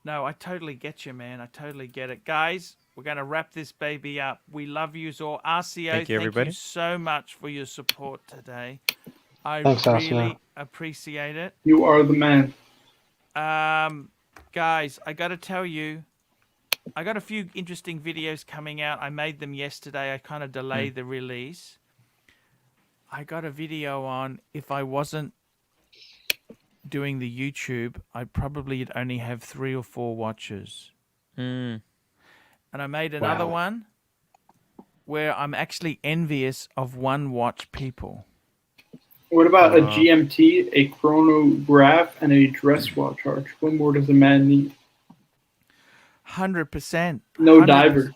A: No, I totally get you, man. I totally get it. Guys, we're going to wrap this baby up. We love you all. RCO,
D: Thank you, everybody.
A: so much for your support today. I
E: Thanks,
A: really
E: RCO.
A: appreciate it.
B: You are the man.
A: Guys, I got to tell you, I got a few interesting videos coming out. I made them yesterday. I kind of delayed the release. I got a video on if I wasn't doing the YouTube, I probably only have 3 or 4 watches. And I made another
E: Wow.
A: one where I'm actually envious of one watch people.
B: What about a GMT, a chronograph, and a dress watch, Arch? What more does a man need?
A: 100%.
B: No
A: 100%.
B: diver.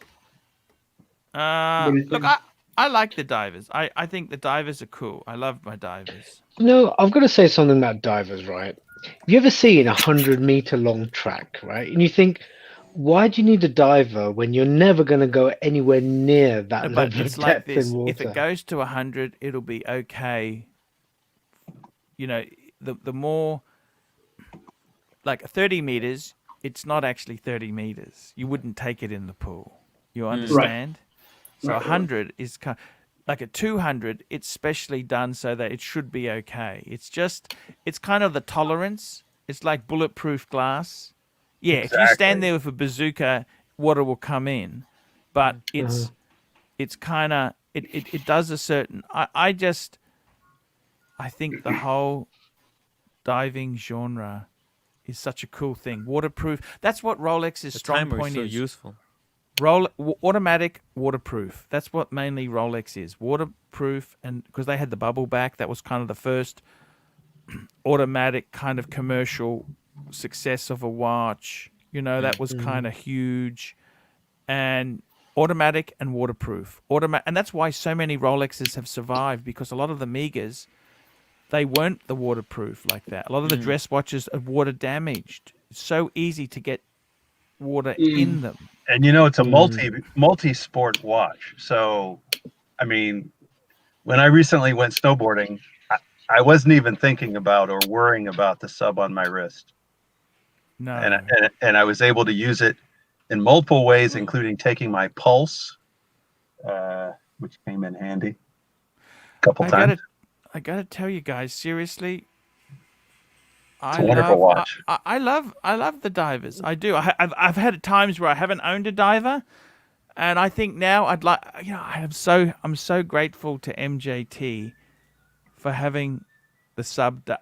B: What do you
A: Look,
B: think?
A: I like the divers. I think the divers are cool. I love my divers.
E: No, I've got to say something about divers, right? Have you ever seen a 100-meter long track, right? And you think, why do you need a diver when you're never going to go anywhere near that
A: But
E: level of
A: it's like
E: depth
A: this.
E: in water?
A: If it goes to 100, it'll be okay. You know, the more, like 30 meters, it's not actually 30 meters. You wouldn't take it in the pool. You understand? So
B: Right.
A: 100 is kind like a 200. It's specially done so that it should be okay. It's kind of the tolerance. It's like bulletproof glass. Yeah, if you
G: Exactly.
A: stand there with a bazooka, water will come in. But it's kind of it does a certain. I think the whole diving genre is such a cool thing. Waterproof. That's what Rolex's
D: The
A: strong
D: timer is
A: point
D: so
A: is.
D: useful.
A: Automatic, waterproof. That's what mainly Rolex is. Waterproof, and because they had the bubble back, that was kind of the first automatic kind of commercial success of a watch. You know, that was kind of huge. And automatic and waterproof. And that's why so many Rolexes have survived, because a lot of the Megas, they weren't the waterproof like that. A lot of the dress watches are water damaged. It's so easy to get water in them.
G: And you know, it's a multi-sport watch. So, I mean, when I recently went snowboarding, I wasn't even thinking about or worrying about the sub on my wrist.
A: No.
G: And I was able to use it in multiple ways, including taking my pulse, which came in handy a couple times.
A: I gotta tell you guys, seriously,
G: It's a wonderful watch.
A: I love the divers. I do. I've had times where I haven't owned a diver, and I think now I'd like. You know, I'm so grateful to MJT for having the sub. That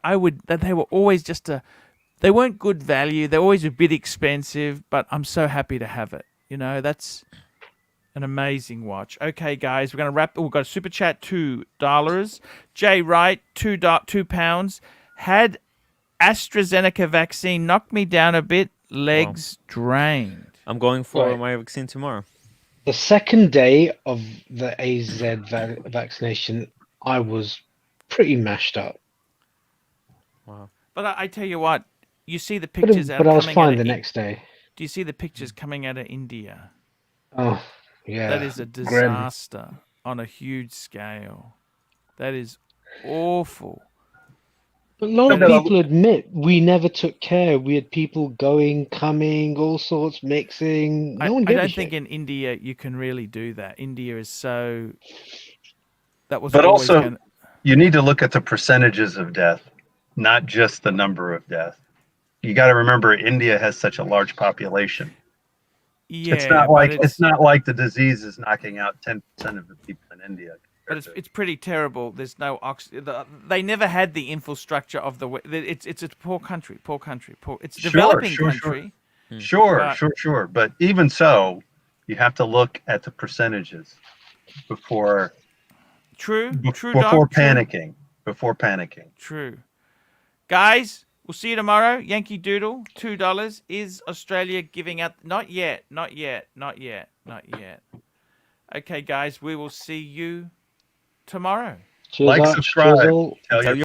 A: they were always they weren't good value. They're always a bit expensive, but I'm so happy to have it. You know, that's an amazing watch. Okay, guys, we're gonna wrap. We've got a super chat $2. Jay Wright, £2. Had AstraZeneca vaccine knocked me down a bit. Legs drained.
D: I'm going for
E: Right.
D: my vaccine tomorrow.
E: The second day of the AZ vaccination, I was pretty mashed up,
D: Wow.
A: But I tell you what, you see the
E: but,
A: pictures
E: but I was
A: coming out
E: fine
A: of
E: the next day.
A: Do you see the pictures coming out of India?
E: Oh, yeah.
A: That is a
E: Grim.
A: disaster on a huge scale. That is awful.
E: But a lot of
G: No, no,
E: people admit we never took care. We had people going, coming, all sorts, mixing. No one
A: I
E: gave a
A: don't
E: shit.
A: think in India you can really do that. India is so. That was
G: But
A: always
G: also,
A: going.
G: you need to look at the percentages of death, not just the number of death. You got to remember, India has such a large population.
A: Yeah,
G: It's not like the disease is knocking out 10% of the people in India.
A: But it's pretty terrible. There's no they never had the infrastructure of the. It's a poor country. It's a developing country.
G: Sure. But even so, you have to look at the percentages before
A: True,
G: before panicking. Before panicking.
A: True. Guys, we'll see you tomorrow. Yankee Doodle, $2. Is Australia giving out? Not yet. Okay, guys, we will see you tomorrow.
E: Cheers,
G: Like,
E: Arch.
G: subscribe.
E: Cheers all.
G: Tell your